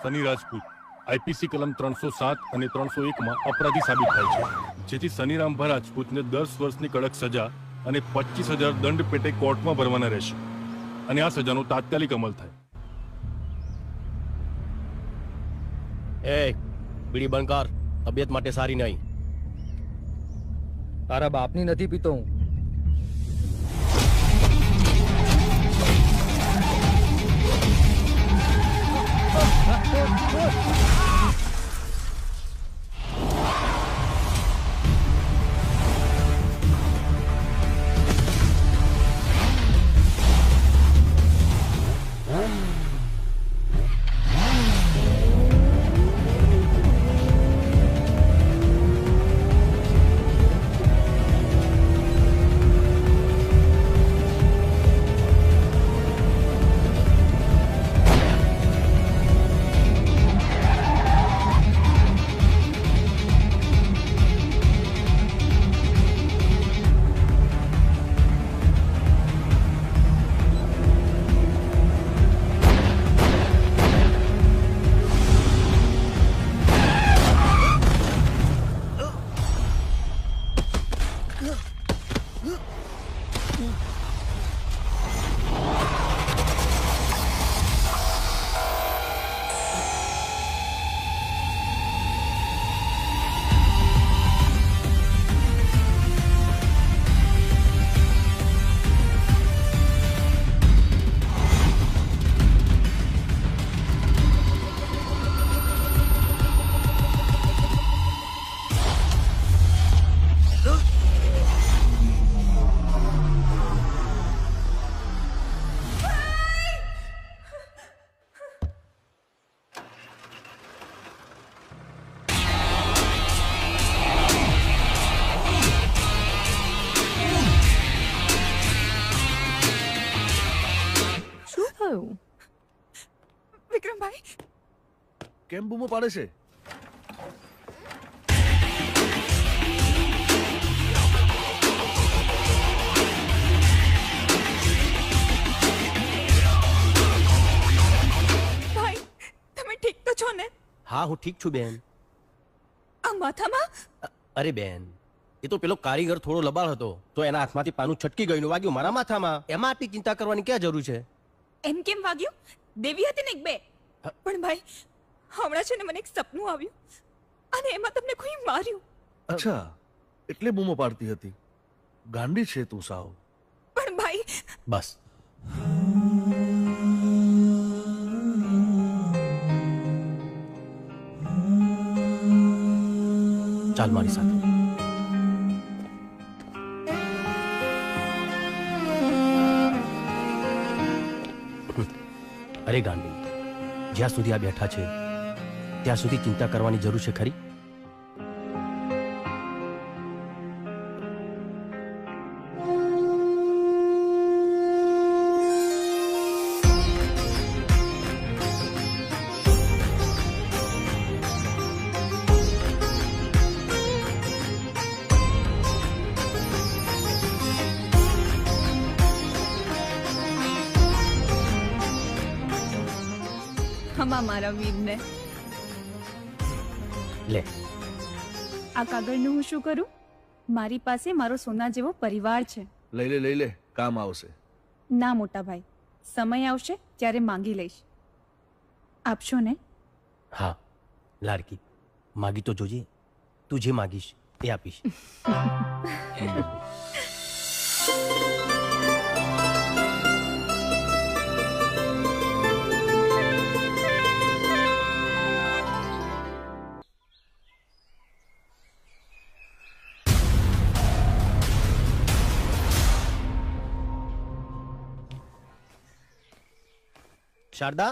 Sunny Rajput IPC કલમ 307 અને 301 અપરાધી સાબિત થાય છે, જેથી સની રામભા રાજપૂતને 10 વર્ષની કડક સજા અને 25,000 દંડ પેટે કોર્ટમાં ભરવાના રહેશે અને આ સજાનો તાત્કાલિક અમલ થાય. એ બીડી બંધ કર, તબિયત માટે સારી નહીં. તારા બાપની નથી પીતો હું. વિક્રમભાઈ કેમ બૂમો પાડે છે? ભાઈ તમે ઠીક તો છો ને? હા, હું ઠીક છું બેન. આ માથામાં? અરે બેન, એ તો પેલો કારીગર થોડો લબાડ હતો તો એના હાથમાંથી પાનું છટકી ગયું ને વાગ્યું મારા માથામાં. એમાં આટલી ચિંતા કરવાની ક્યાં જરૂર છે? એમ કેમ વાગ્યું? દેવી હતી ને એક બે. પણ ભાઈ હમણાં છે ને મને એક સપનું આવ્યું અને એમાં તમને કોઈ માર્યું. અચ્છા, એટલે બૂમો પાડતી હતી. ગાંડી છે તું સાવ. પણ ભાઈ બસ, ચાલ મારી સાથે. અરે ગાંડી, જ્યાં સુધી આ બેઠા છે ત્યાં સુધી ચિંતા કરવાની જરૂર છે ખરી? હમા મારા વીરને. લે, આ કાગળનું હું શું કરું? મારી પાસે મારો સોના જેવો પરિવાર છે. લઈ લે, કામ આવશે. ના મોટા ભાઈ, સમય આવશે ત્યારે માંગી લઈશ. આપશો ને? હા લાડકી, માગી તો જોજે. તું જે માગીશ એ આપીશ. શારદા,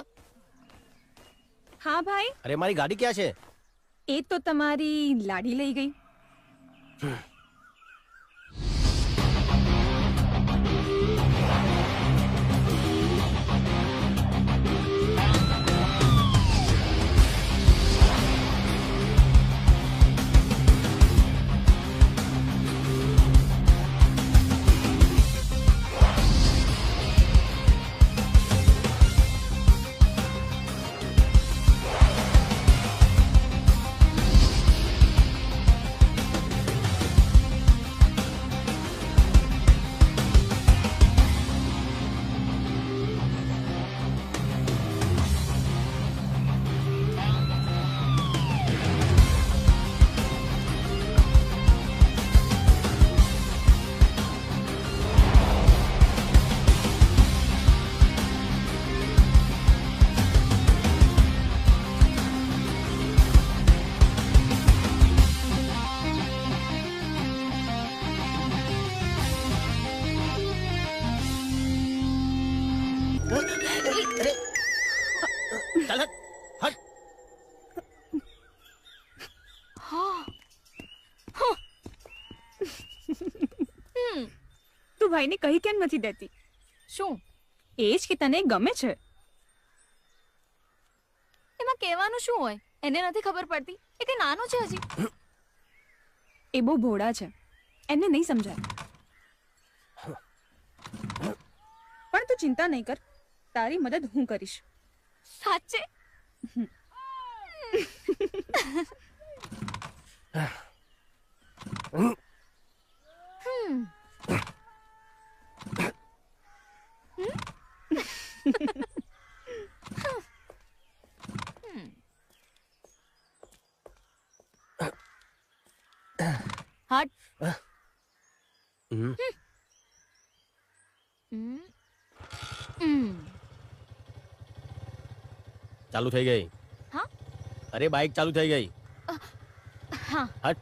હા ભાઈ. અરે મારી ગાડી ક્યાં છે? એ તો તમારી લાડી લઈ ગઈ. ચાલ હટ હટ. તું ભાઈને કહી કેમ નથી દેતી? શું એ જ કે તને ગમે છે. એમાં કહેવાનું શું હોય? એને નથી ખબર પડતી. એ કે નાનો છે હજી. એ બહુ ભોળા છે, એમને નહીં સમજાય. પણ તું ચિંતા નહીં કર, તારી મદદ હું કરીશ. સાચે? હટ. હમ. ચાલુ થઈ ગઈ. હા? અરે બાઇક ચાલુ થઈ ગઈ. હા. હટ.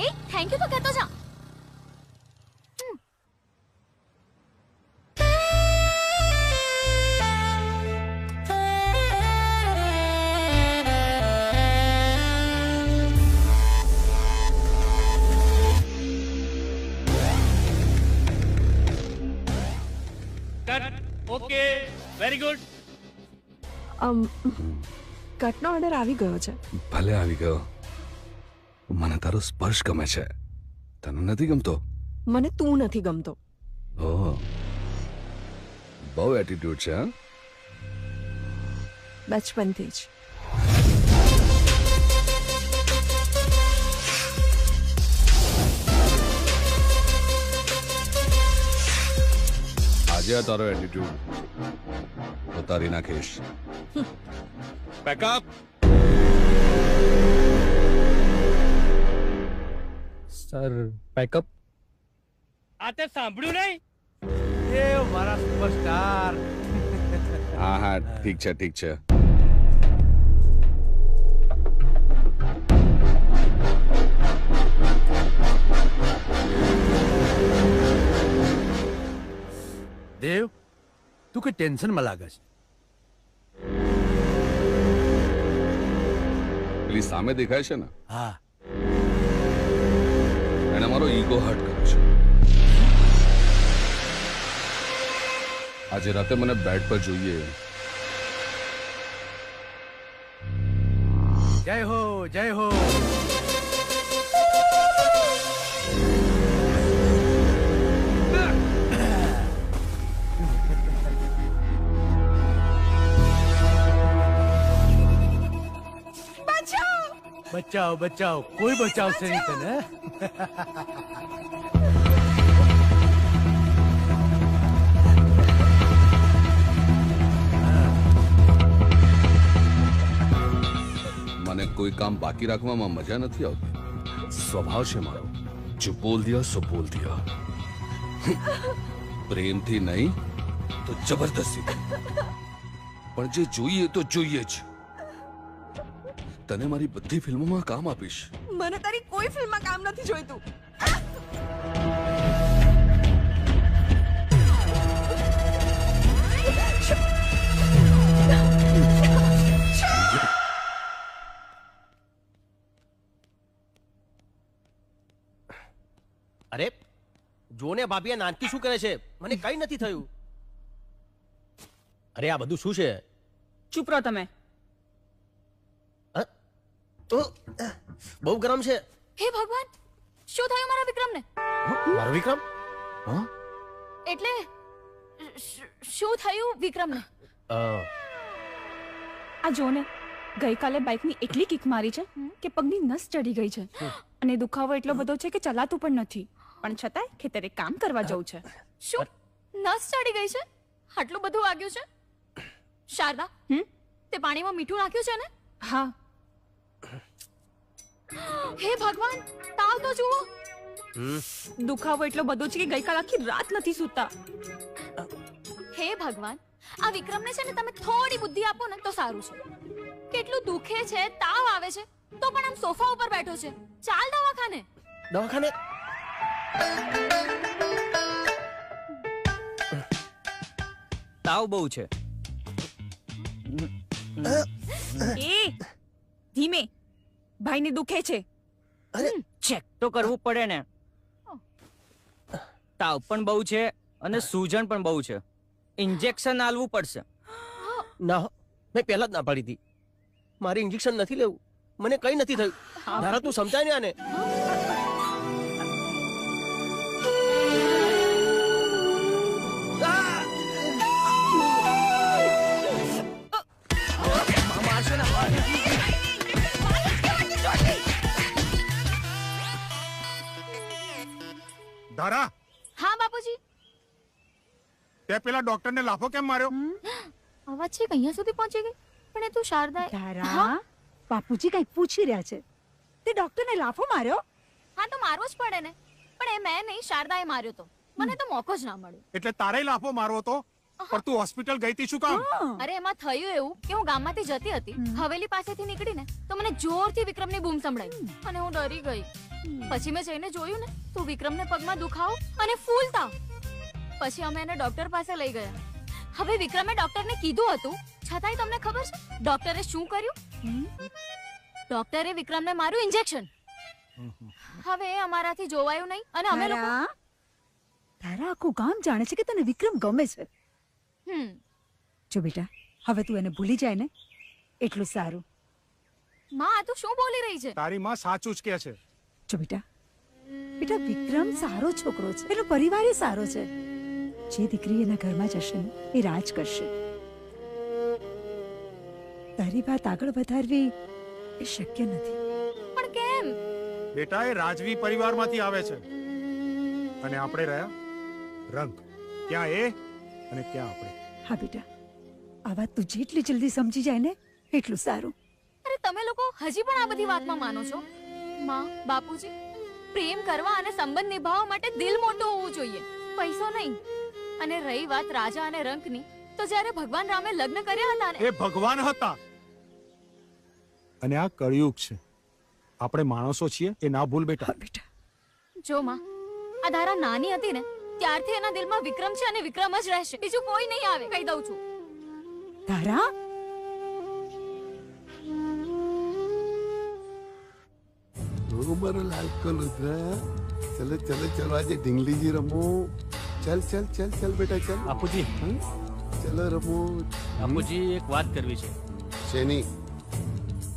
એ થેન્ક યુ તો કહેતો જા. Okay very good. કટનો ઓર્ડર આવી ગયો છે. ભલે આવી ગયો. મને તારો સ્પર્શ ગમે છે, તને નથી ગમતો? મને તું નથી ગમતો. ઓહ, બહુ એટીટ્યુડ છે. હા, બચપનથી જ. આજે આ તારો એટીટ્યુડ ઉતારી નાખીશ. પેકઅપ. Sir pack up. આ તે સાંભળ્યું નહીં? એ મારા સુપરસ્ટાર. હા હા, ઠીક છે ઠીક છે. દેવ, તું કે ટેન્શનમાં લાગે છે? પેલી સામે દેખાય છે ને, હા. એને મારો ઈગો હર્ટ કર્યો છે. આજે રાતે મને બેડ પર જોઈએ. જય હો જય હો. બચાવ બચાવ, કોઈ બચાવશે નહીં તને. મને કોઈ કામ બાકી રાખવામાં મજા નથી આવતી. સ્વભાવ છે મારો, જો બોલ દિયા સો બોલ દિયા. પ્રેમથી નહીં તો જબરદસ્તી, પણ જે જોઈએ તો જોઈએ જ. તને મારી બધી ફિલ્મોમાં કામ આપીશ. મને તારી કોઈ ફિલ્મમાં કામ નથી જોઈતું. અરે જોને ભાભી, આ નાનકી શું કરે છે? મને કઈ નથી થયું. અરે આ બધું શું છે? ચૂપ રહો તમે. બહુ ગરમ છે. હે ભગવાન, શું થયું મારા વિક્રમને? મારો વિક્રમ? એટલે શું થયું વિક્રમને? આ જો ને, ગઈકાલે બાઇકની એટલી કિક મારી છે કે પગની નસ ચડી ગઈ છે અને દુખાવો એટલો બધો છે કે ચલાતું પણ નથી. પણ છતાંય ખેતરે કામ કરવા જવું છે. શું નસ ચડી ગઈ છે? આટલું બધું વાગ્યું છે? શારદા, તે પાણીમાં મીઠું નાખ્યું છે ને? હા. હે ભગવાન, તાવ તો જુઓ. દુખાવો એટલો બધો છે કે ગઈકાલ આખી રાત નથી સૂતા. હે ભગવાન, આ વિક્રમને છે ને તમે થોડી બુદ્ધિ આપો ને તો સારું છે. કેટલું દુખે છે, તાવ આવે છે, તો પણ આમ સોફા ઉપર બેઠો છે. ચાલ દવાખાને. દવાખાને? તાવ બહુ છે. એ ધીમે, ભાઈને દુખે છે. ચેક તો કરવું પડે ને. તાવ પણ બહુ છે અને સૂજન પણ બહુ છે. ઇન્જેક્શન આલવું પડશે. ના હો, મેં પહેલા જ ના પાડી હતી. મારે ઇન્જેક્શન નથી લેવું, મને કઈ નથી થયું. ધારા તું સમજાય ને આને. ધારા, હા બાપુજી. તે પેલા ડોક્ટરને લાફો કેમ માર્યો? અવાજ છે અહીંયા સુધી પહોંચી ગઈ. પણ એ તું શારદા. તારા બાપુજી કઈક પૂછી રહ્યા છે. તે ડોક્ટરને લાફો માર્યો? હા તો મારવો જ પડે ને. પણ એ મેં નહીં, શારદાએ માર્યો તો. મને તો મોકો જ ના મળ્યો. એટલે તારે લાફો મારવો તો? પણ તું હોસ્પિટલ ગઈ તી શું કામ? અરે એમાં થયું એવું કે હું ગામમાંથી જતી હતી. હવેલી પાસેથી નીકળીને તો મને જોરથી વિક્રમની બૂમ સંભળાઈ અને હું ડરી ગઈ. પછી મેં જઈને જોયું ને તો વિક્રમને પગમાં દુખાવો અને ફૂલ તાવ. પછી અમે એને ડોક્ટર પાસે લઈ ગયા. હવે વિક્રમે ડોક્ટરને કીધું હતું, છતાંય તમને ખબર છે ડોક્ટરે શું કર્યું? ડોક્ટરે વિક્રમને માર્યું ઇન્જેક્શન. હવે અમારાથી જોવાયું નહીં અને અમે લોકો તારા આખું ગામ જાણે છે કે તને વિક્રમ ગમે છે. જો બેટા, હવે તું એને ભૂલી જાય ને એટલું સારું. માં આ તું શું બોલી રહી છે? તારી માં સાચું જ કે છે. જો બેટા, બેટા વિક્રમ સારો છોકરો છે, એનો પરિવાર એ સારો છે. જે દીકરી એના ઘરમાં જશે ને એ રાજ કરશે. તારી વાત આગળ વધારવી એ શક્ય નથી. પણ કેમ? બેટા એ રાજવી પરિવારમાંથી આવે છે અને આપણે રહ્યા રંગ. ક્યાં એ અને ક્યાં આપણે. હા બેટા, આ વાત તું જેટલી જલ્દી સમજી જાય ને એટલું સારું. અરે તમે લોકો હજી પણ આ બધી વાતમાં માનો છો? માં, બાપુજી, પ્રેમ કરવા અને સંબંધ નિભાવવા માટે દિલ મોટું હોવું જોઈએ, પૈસો નહીં. અને રહી વાત રાજા અને રંકની, તો જ્યારે ભગવાન રામે લગ્ન કર્યા હતા ને, એ ભગવાન હતા અને આ કળિયુગ છે. આપણે માણસો છીએ એ ના ભૂલ બેટા. બેટા જો માં, આ ધારા નાની હતી ને ત્યારથી એના દિલમાં વિક્રમ છે અને વિક્રમ જ રહેશે. બીજું કોઈ નહીં આવે, કહી દઉં છું. તારા મારો લાલ કલુતરા, ચલો ચલો ચલો આજે ઢીંગલીજી રમો. ચલ ચલ ચલ ચલ બેટા ચલ. બાપુજી, ચલો રમો. બાપુજી એક વાત કરવી છે. શેની?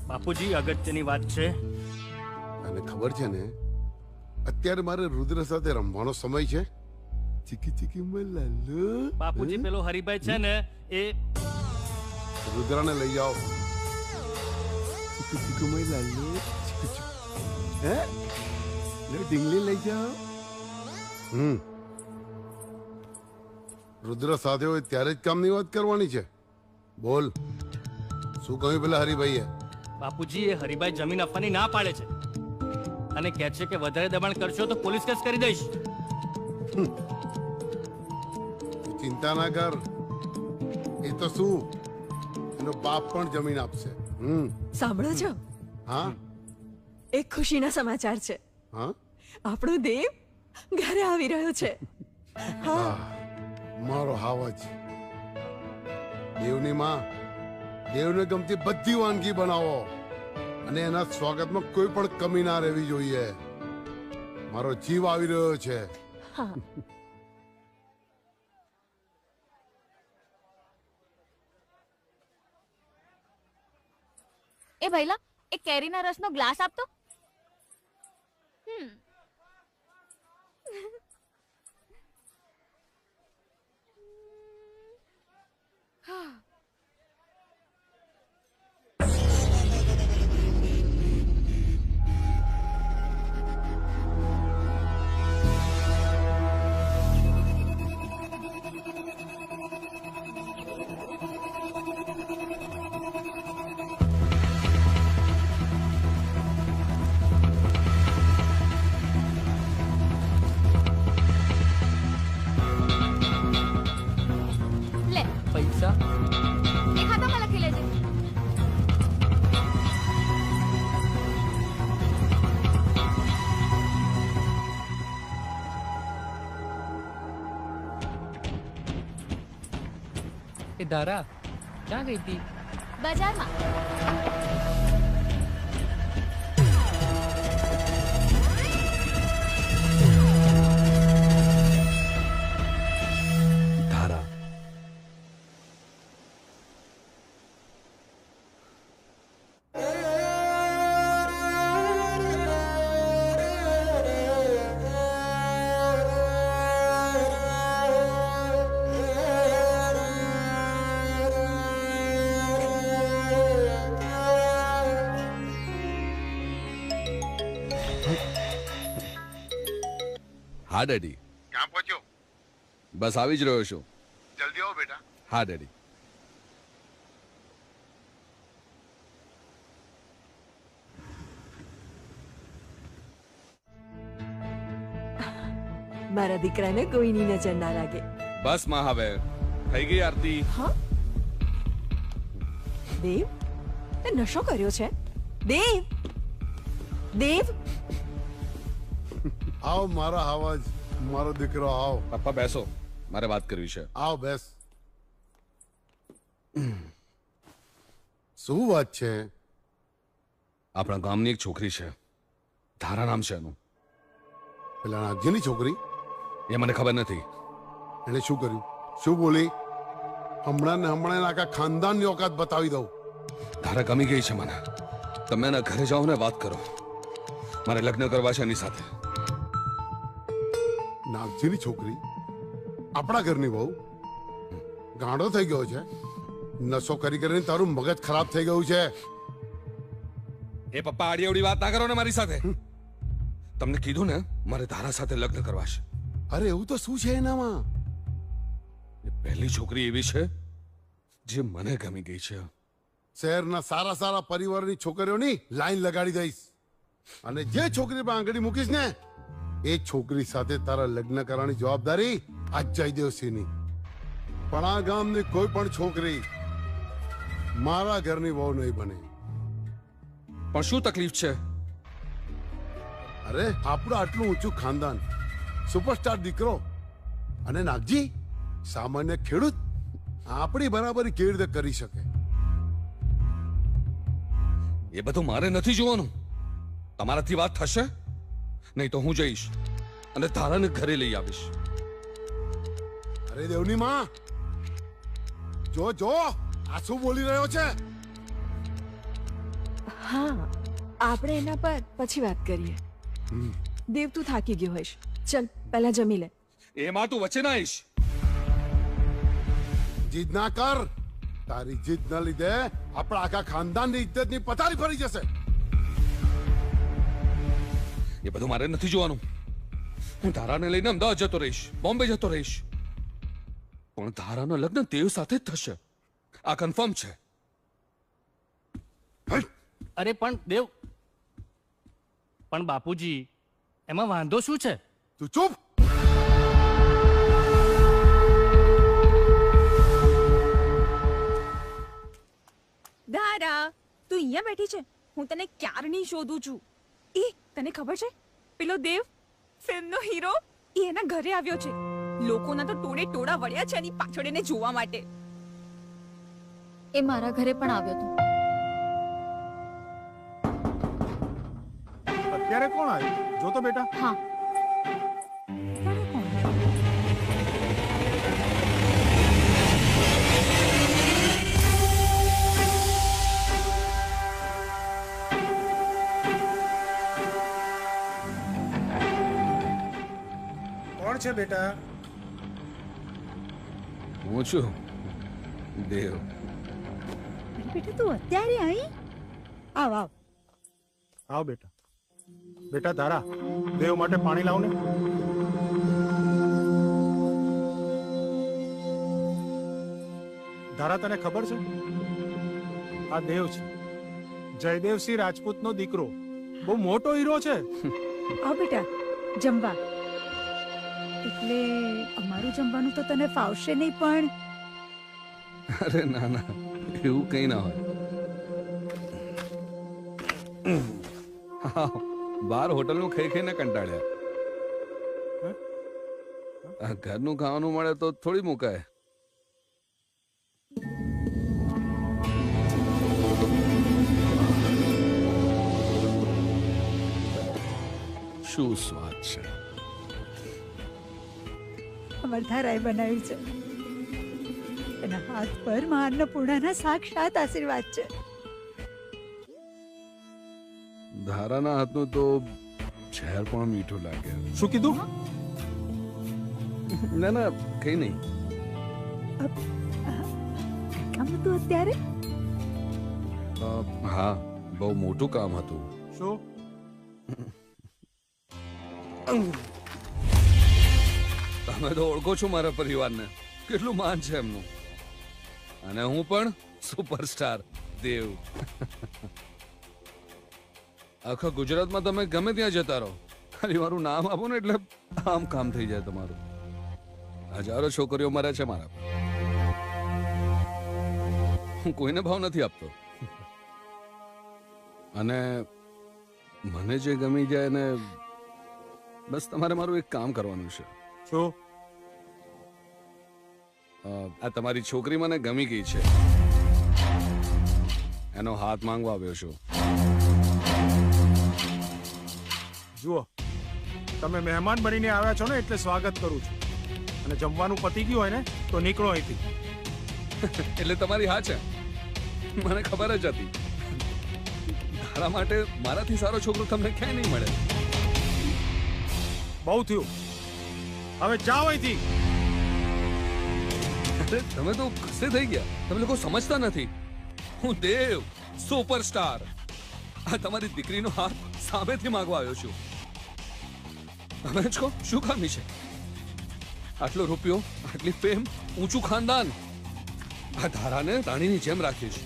બાપુજી અગત્યની વાત છે. અને ખબર છે ને અત્યારે મારે રુદ્ર સાથે રમવાનો સમય છે. ચીકી ચીકી માં લાલો. બાપુજી પેલો હરિભાઈ છે ને એ રુદ્રાને લઈ જાઓ. ચીકુ ચીકુ માં લાલો. ચીકુ ચીકુ. હે લે ઢીંગલી લઈ જાઓ. રુદ્ર સાથે હોય ત્યારે જ કામની વાત કરવાની છે. બોલ, શું કહ્યું પેલા હરિભાઈએ? બાપુજી એ હરિભાઈ જમીન આપવાની ના પાડે છે અને કહે છે કે વધારે દબાણ કરશો તો પોલીસ કેસ કરી દઈશ. ચિંતા ના કર, એ તો શું એનો બાપ પણ જમીન આપશે. સાંભળો છો? હા, એક ખુશીના સમાચાર છે. હા, આપણો દેવ ઘરે આવી રહ્યો છે. હા, મારો હાવજ. દેવની માં દેવને ગમતી બધી વાનગી બનાવો અને એના સ્વાગતમાં કોઈ પણ કમી ના રહેવી જોઈએ. મારો જીવ આવી રહ્યો છે. હા, એ ભઈલા, એક કેરીના રસનો ગ્લાસ આપતો. પૈસા એ ધારા ક્યાં ગઈ હતી? બજારમાં. ધારા, હા ડેડી. ક્યાં પહોંચ્યો? બસ આવી જ રહ્યો છું. જલ્દી આવો બેટા. હા ડેડી. મારા દીકરાને કોઈની નજર ના લાગે. બસ માં હવે થઈ ગઈ આરતી. દેવ, તે નશો કર્યો છે? દેવ, દેવ, આવ મારા આવાજ, મારો દીકરો આવ. પપ્પા બેસો, મારે વાત કરવી છે. આવ બેસ. શું વાત છે? આપણા ગામની એક છોકરી છે, ધારા નામ છે એનું. પેલા નાગજીની છોકરી? એ મને ખબર નથી. એને શું કર્યું? શું બોલી? હમણાં ને હમણાં એના આખા ખાનદાનની ઓકાત બતાવી દઉં. ધારા ગમી ગઈ છે મને. તમે એના ઘરે જાઓ ને વાત કરો. મારે લગ્ન કરવા છે એની સાથે. નાગજીની છોકરી આપણા ઘરની બહુ ગાંડો થઈ ગયો છે. નશો કરી કરીને તારું મગજ ખરાબ થઈ ગયું છે. એ પપ્પા આડી અવડી વાત ના કરો ને મારી સાથે. તમને કીધું ને મારે ધારા સાથે લગ્ન કરવા છે. અરે એવું તો શું છે એનામાં? એ પહેલી છોકરી એવી છે જે મને ગમી ગઈ છે. શહેરના સારા સારા પરિવારની છોકરીઓની લાઈન લગાડી દઈશ અને જે છોકરી પર આંગળી મૂકીશ ને એ છોકરી સાથે તારા લગ્ન કરવાની જવાબદારી આજ જયદેવસિંહની. પણ આ ગામની કોઈ પણ છોકરી મારા ઘરની વહુ નહીં બને. પણ શું તકલીફ છે? અરે આપણું આટલું ઊંચું ખાનદાન, સુપરસ્ટાર દીકરો અને નાગજી સામાન્ય ખેડૂત, આપણી બરાબરી કેવી રીતે કરી શકે? એ બધું મારે નથી જોવાનું. તમારાથી વાત થશે નહીં તો હું જઈશ અને ધારાને ઘરે લઈ આવીશ. અરે દેવની માં, જો જો આ શું બોલી રહ્યો છે? હા, આપણે એના પર પછી વાત કરીએ. દેવ, તું થાકી ગયો હોઈશ, ચલ પહેલા જમી લે. એમાં તું વચ્ચે ના આવીશ. જીદ ના કર. તારી જીદ ના લીધે આપણા આખા ખાનદાનની ઇજ્જતની પથારી ફરી જશે. એ બધું મારે નથી જોવાનું. હું ધારાને લઈને અમદાવાદ જતો રહીશ, બોમ્બે જતો રહીશ. પણ ધારાના લગ્ન દેવ સાથે જ થશે, આ કન્ફર્મ છે. અરે પણ દેવ, પણ બાપુજી એમાં વાંધો શું છે? તું ચૂપ. ધારા, તું અહીંયા બેઠી છે? હું તને ક્યારની શોધું છું. એ તને ખબર છે, પેલો દેવ ફિલ્મનો હીરો એ એના ઘરે આવ્યો છે. લોકોના તો ટોળે ટોળા વળ્યા છે એની પાછળ એને જોવા માટે. એ મારા ઘરે પણ આવ્યો હતો. અત્યારે કોણ આવ્યું? જો તો બેટા. હા, કોણ છે બેટા? હું છું દેવ. બેટા તું અત્યારે આવી? આવ આવ. આવ બેટા. બેટા ધારા, દેવ માટે પાણી લાવ ને. ધારા, તને ખબર છે આ દેવ છે જયદેવસિંહ રાજપૂતનો દીકરો. બહુ મોટો હીરો છે. આવ બેટા જમવા. એટલે અમારું જમવાનું તો તને ફાવશે નહીં પણ. અરે ના ના, એવું કઈ ના હોય. બાર હોટલનું ખાઈ ખાઈને કંટાળ્યા. ઘરનું ખાવાનું મળે તો થોડી મુકાય. શું સ્વાદ છે. અમાર ધારાએ બનાવ્યું છે. એના હાથ પર માં અન્નપૂર્ણાના સાક્ષાત આશીર્વાદ છે. ધારાના હાથનું તો ઝેર પણ મીઠું લાગે. શું કીધું? ના ના કઈ નહીં. કામ હતું અત્યારે? હા, બહુ મોટું કામ હતું. શું? તમે તો ઓળખો છો મારા પરિવારને, કેટલું માન છે એમનું. અને હું પણ સુપરસ્ટાર દેવ. આખા ગુજરાતમાં તમે ગમે ત્યાં જતા રહો, ખાલી મારું નામ આપો ને એટલે આમ કામ થઈ જાય તમારું. હજારો છોકરીઓ મરે છે મારા પર. હું કોઈને ભાવ નથી આપતો. અને મને જે ગમી જાય ને બસ તમારે મારું એક કામ કરવાનું છે. શું? આ તમારી છોકરી મને ગમી ગઈ છે, એનો હાથ માંગવા આવ્યો છું. જુઓ, તમે મહેમાન બનીને આવ્યા છો ને એટલે સ્વાગત કરું છું. અને જમવાનું પતી ગયું હોય ને તો નીકળો અહીંથી. એટલે તમારી હા છે, મને ખબર જ હતી. તારા માટે મારાથી સારો છોકરો તમને ક્યાંય નહીં મળે. બહુ થયું, હવે જાઓ અહીંથી. તમે તો ગુસ્સે થઈ ગયા. તમે લોકો સમજતા નથી. હું દેવ સુપરસ્ટાર આ તમારી દીકરીનો હાથ સામેથી માંગવા આવ્યો છું. તમે જ કહો શું ખામી છે? આટલો રૂપિયો, આટલી ફેમ, ઊંચું ખાનદાન, આ ધારાને રાણીની જેમ રાખીશ.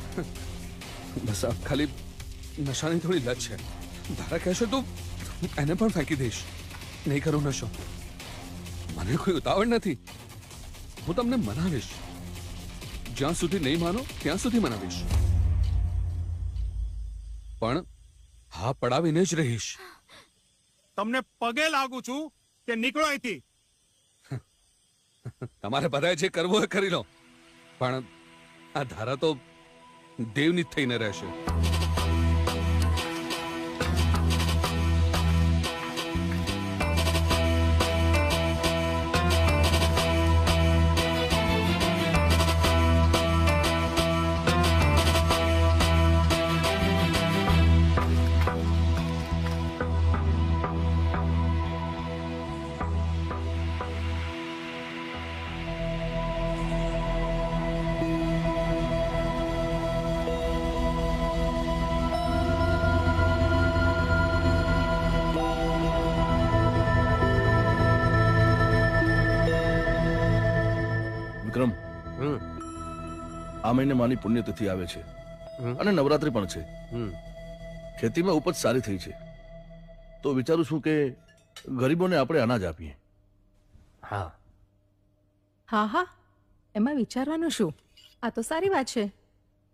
બસ આ ખાલી નશાની થોડી લત છે. ધારા કહેશે તો એને પણ ફેંકી દઈશ. નહીં કરું નશો. મને કોઈ ઉતાવળ નથી. હું તમને મનાવીશ. જ્યાં સુધી નહીં માનો ત્યાં સુધી મનાવીશ. પણ હા પડાવીને જ રહીશ. તમને પગે લાગુ છું કે નીકળો અહીંથી. તમારે બધાએ જે કરવું એ કરી લો, પણ આ ધારા તો દેવની જ થઈને રહેશે. વિક્રમ, આ મહિને માની પુણ્યતિથિ આવે છે અને નવરાત્રી પણ છે. ખેતીમાં ઉપજ સારી થઈ છે, તો વિચારું છું કે ગરીબોને આપણે અનાજ આપીએ. હા હા હા, એમાં વિચારવાનું શું? આ તો સારી વાત છે.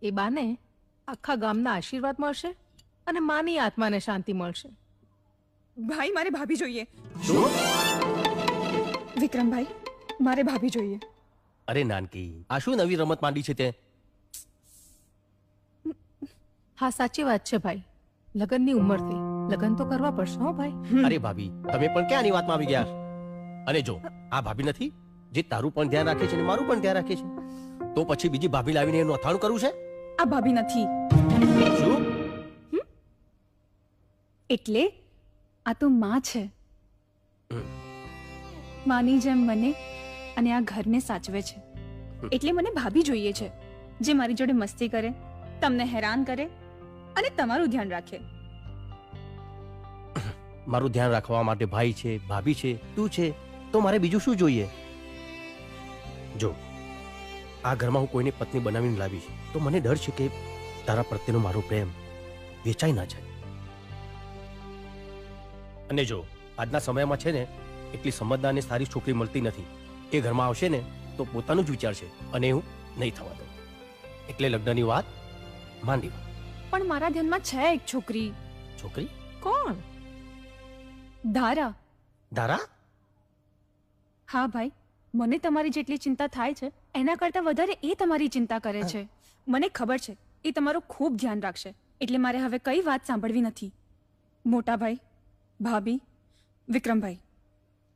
એ બાને આખા ગામના આશીર્વાદ મળશે અને માની આત્માને શાંતિ મળશે. ભાઈ, મારે ભાભી જોઈએ. વિક્રમભાઈ, મારે ભાભી જોઈએ. અરે નાનકી, આ શું નવી રમત માંડી છે તે? હા, સાચી વાત છે ભાઈ. લગનની ઉંમર થઈ, લગન તો કરવા પડશે હો ભાઈ. અરે ભાભી, તમે પણ ક્યાંની વાતમાં આવી ગયા? અને જો આ ભાભી નથી જે તારું પણ ધ્યાન રાખે છે અને મારું પણ ધ્યાન રાખે છે, તો પછી બીજી ભાભી લાવીને એનું અથાણું કરવું છે? આ ભાભી નથી. શું? એટલે આ તો માં છે. માની જેમ મને અને આ ઘરને સાચવે છે. એટલે મને ભાભી જોઈએ છે જે મારી જોડે મસ્તી કરે, તમને હેરાન કરે અને તમારું ધ્યાન રાખે. મારું ધ્યાન રાખવા માટે ભાઈ છે, ભાભી છે, તું છે, તો મારે બીજું શું જોઈએ? જો આ ઘરમાં હું કોઈને પત્ની બનાવીને લાવીશ તો મને ડર છે કે તારા પ્રત્યેનો મારો પ્રેમ વેચાઈ ના જાય. અને જો આજના સમયમાં છે ને એટલી સમજદાર અને સારી છોકરી મળતી નથી. એ ઘરમાં આવશે ને તો પોતાનું જ વિચારશે અને હું નહીં થવા દઉં. એટલે લગ્નની વાત માંડી. પણ મારા ધ્યાનમાં છે એક છોકરી. છોકરી? કોણ? ધારા. ધારા? હા ભાઈ, મને તમારી જેટલી ચિંતા થાય છે એના કરતાં વધારે એ તમારી ચિંતા કરે છે. મને ખબર છે એ તમારું ખૂબ ધ્યાન રાખશે. એટલે મારે હવે કઈ વાત સાંભળવી નથી. મોટા ભાઈ, ભાભી, વિક્રમભાઈ,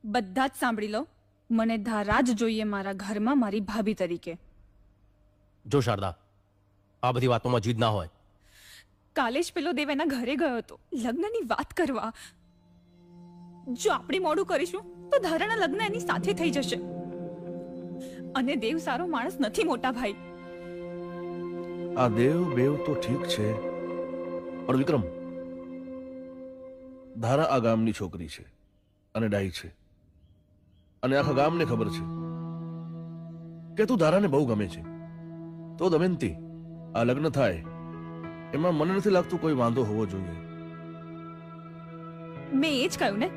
બધા જ સાંભળી લો, મને ધારા જ જોઈએ મારા ઘરમાં મારી ભાભી તરીકે. જો શારદા, આ બધી વાતોમાં જીદ ના હોય. કાલે જ પેલો દેવ એના ઘરે ગયો હતો લગ્નની વાત કરવા. જો આપણે મોડું કરીશું તો ધારાના લગ્ન એની સાથે થઈ જશે. અને દેવ સારો માણસ નથી મોટા ભાઈ. આ દેવ બેવ તો ઠીક છે, પણ વિક્રમ, ધારા આ ગામની છોકરી છે અને ડાઈ છે, અને આખા ગામને ખબર છે કે તું ધારાને બહુ ગમે છે. તો દમયંતી, આ લગ્ન થાય એમાં મને નથી લાગતું કોઈ વાંધો હોવો જોઈએ. મેં એ જ કહ્યું ને,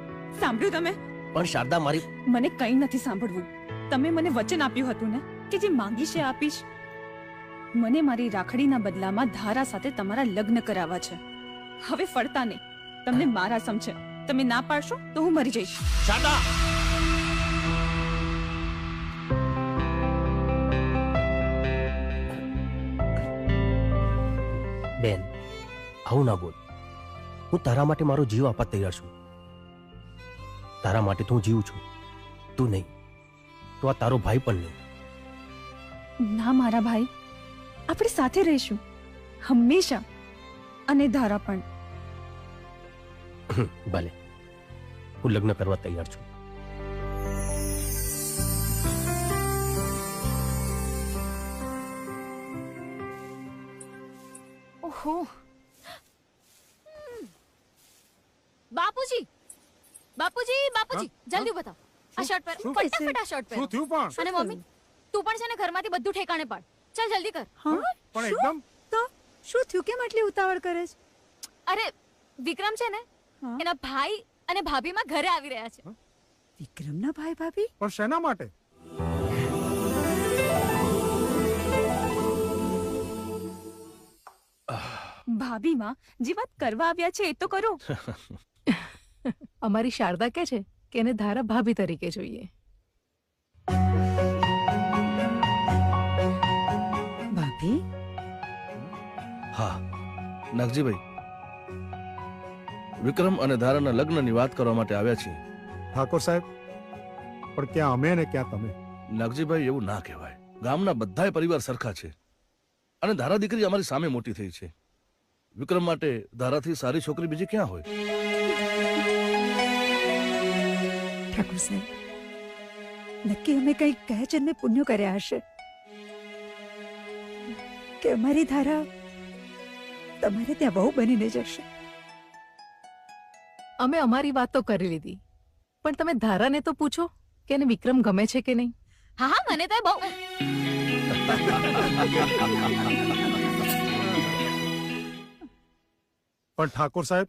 સાંભળ્યું તમે? પણ શારદા મારી, મને કંઈ નથી સાંભળવું. તમે મને વચન આપ્યું હતું ને કે જે માંગીશ એ આપીશ. મને મારી રાખડીના બદલામાં ધારા સાથે તમારા લગ્ન કરાવવા છે. હવે ફરતા નહીં. તમને મારા સમ છે. તમે ના પાડશો તો હું મરી જઈશ. શારદા, બેન, આવું ના બોલ. હું તારા માટે મારો જીવ આપવા તૈયાર છું. તારા માટે તો હું જીવું છું, તું નહીં તો આ તારો ભાઈ પણ નહીં. ના મારા ભાઈ, આપણે સાથે રહીશું હંમેશા. અને ધારા પણ. ભલે, હું લગ્ન કરવા તૈયાર છું. ઓહો, બાપુજી, બાપુજી, બાપુજી, જલ્દી બતાવ. આ શર્ટ પહેર, ફટાફટ આ શર્ટ પહેર. શું થયું પણ? અને મમ્મી, તું પણ છે ને ઘરમાંથી બધું ઠેકાણે પાડ. ચાલ જલ્દી કર. પણ એકદમ તો શું થયું? કેમ આટલી ઉતાવળ કરે છે? અરે વિક્રમ છે ને, એના ભાઈ અને ભાભીમાં ઘરે આવી રહ્યા છે. વિક્રમના ભાઈ ભાભી? પણ શેના માટે? ભાભીમાં જે વાત કરવા આવ્યા છે એ તો કરો. અમારી શારદા કે છે કે એને ધારા ભાભી તરીકે જોઈએ. ભાભી? હા નાગજીભાઈ, વિક્રમ અને ધારાના લગ્નની વાત કરવા માટે આવ્યા છીએ. ઠાકોર સાહેબ, પણ ક્યાં અમે ને ક્યાં તમે? નાગજીભાઈ, એવું ના કહેવાય. ગામના બધાય પરિવાર સરખા છે, અને ધારા દીકરી અમારી સામે મોટી થઈ છે. વિક્રમ માટે ધારાથી સારી છોકરી બીજી ક્યાં હોય? ઠાકોર સાહેબ, નક્કી અમે કંઈક કહે જન્મે પુણ્ય કર્યા હશે કે અમારી ધારા તમારે ત્યાં બહુ બનીને જશે. અમે અમારી વાત તો કરી લીધી, પણ તમે ધારાને તો પૂછો કે એને વિક્રમ ગમે છે કે નહીં. હા હા, મને તો બહુ. પણ ઠાકોર સાહેબ,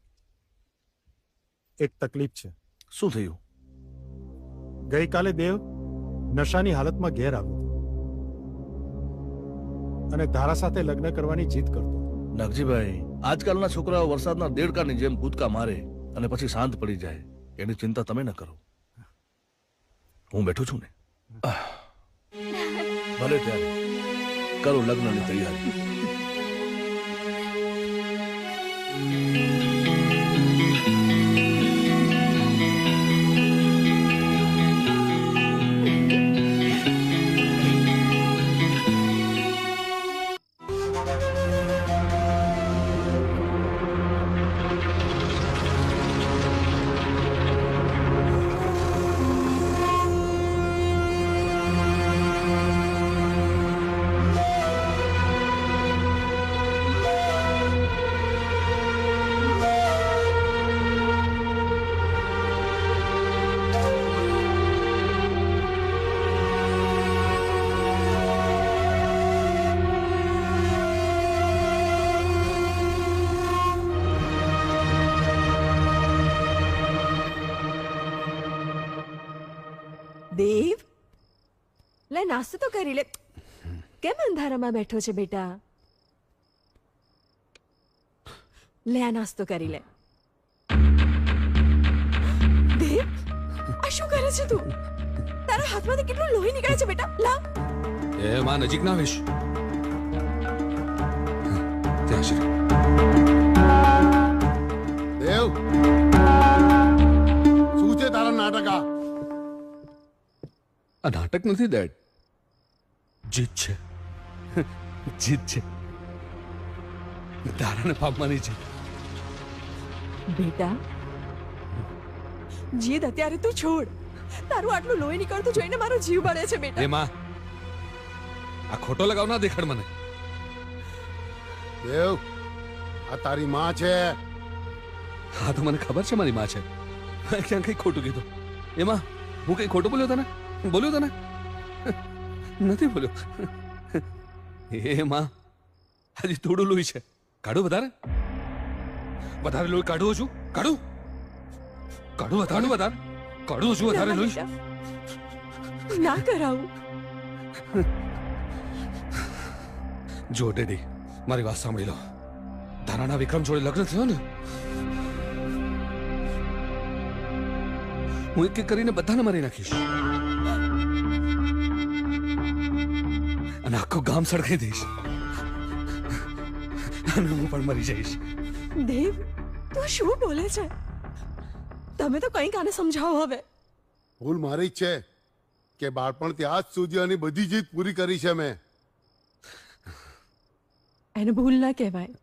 એક તકલીફ છે. શું થયું? ગઈકાલે દેવ નશાની હાલતમાં ઘેર આવ્યો અને ધારા સાથે લગ્ન કરવાની જીદ કરતો. નાગજીભાઈ, આજકાલના છોકરાઓ વરસાદના દેડકાની જેમ કૂદકા મારે અને પછી શાંત પડી જાય. એની ચિંતા તમે ન કરો, હું બેઠો છું ને. ભલે ત્યારે કરો લગ્નની તૈયારી. દેવ, લે નાસ્તો તો કરી લે. કેમ અંધારામાં બેઠો છે બેટા? લે આ નાસ્તો કરી લે. દેવ, આ શું કરે છે તું? તારા હાથમાંથી કેટલું લોહી નીકળે છે બેટા. લા, એ માં નજીક ના આવીશ. ત્યાં છે દેવ, શું આ નાટક નથી ડેડ, જીત છે, જીત છે, તારાને પામવાની છે. બેટા જીદ અત્યારે તું છોડ. તારું આટલું લોહી નીકળતું જોઈને મારો જીવ બળે છે બેટા. એ માં, આ ખોટો લગાવ ના દેખાડ મને. દેવ, આ તારી માં છે. હા તો મને ખબર છે મારી માં છે. મેં ક્યાં કઈ ખોટું કીધું? એમાં હું કઈ ખોટું બોલ્યો તને? બોલ્યો તને? નથી બોલ્યો. એ માં, હજી થોડું લોહી છે, કાઢું વધારે? વધારે લોહી કાઢું છું? કાઢું વધારે વધારે કાઢું છું વધારે લોહી? ના કરાવું. જો ડેડી, મારી વાત સાંભળી લો. ધારાના વિક્રમ જોડે લગ્ન થયો ને, હું એક એક કરીને બધાને મારી નાખીશ અને આખું ગામ સળગાઈ દઈશ અને હું પણ મરી જઈશ. દેવ, તું શું બોલે છે? તમે તો કંઈક આને સમજાવો હવે. ભૂલ મારી જ છે કે બાળપણથી આજ સુધી આની બધી જીત પૂરી કરી છે મેં. એને ભૂલ ના કહેવાય,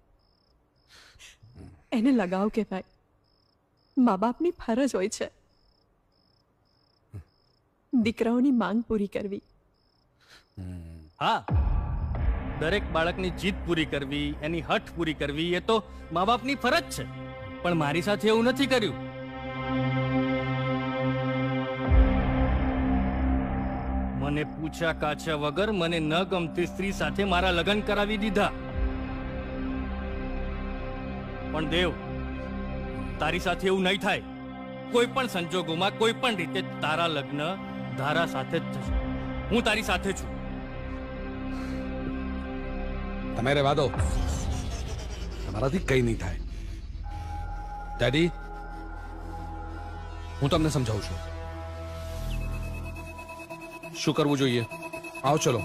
એને લગાવ કહેવાય. મા બાપની ફરજ હોય છે દીકરાઓની માંગ પૂરી કરવી. હા, દરેક બાળકની જીદ પૂરી કરવી, એની હઠ પૂરી કરવી એ તો મા બાપની ફરજ છે. પણ મારી સાથે એવું નથી કર્યું. મને પૂછ્યા કાછ્યા વગર મને ન ગમતી સ્ત્રી સાથે મારા લગ્ન કરાવી દીધા. પણ દેવ, તારી સાથે એવું નહીં થાય. કોઈ પણ સંજોગોમાં, કોઈ પણ રીતે તારા લગ્ન ધારા સાથે જ થશે. હું તારી સાથે છું. તમે રહેવા દો, તમારાથી કઈ નહીં થાય. ડેડી, હું તમને સમજાવું છું શું કરવું જોઈએ. આવો ચલો.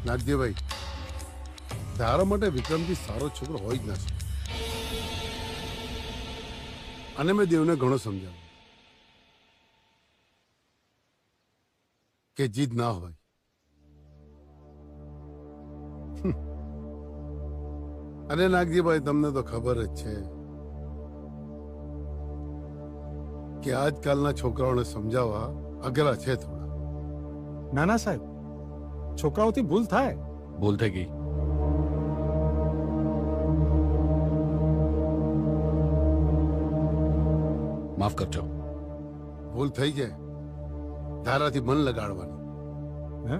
નાગદેવભાઈ, ધારા માટે વિક્રમજી સારો છોકરો હોય જ ના છે. અને મેં દેવને ઘણો સમજાવ્યો કે જીદ ના હોય. અને નાગજીભાઈ, તમને તો ખબર જ છે કે આજકાલના છોકરાઓને સમજાવવા અઘરા છે થોડા. નાના સાહેબ, છોકરાઓથી ભૂલ થાય. ભૂલ થઈ ગઈ. માફ કરજો. ભૂલ થઈ જાય, ધારાથી મન લગાડવાનું. હે?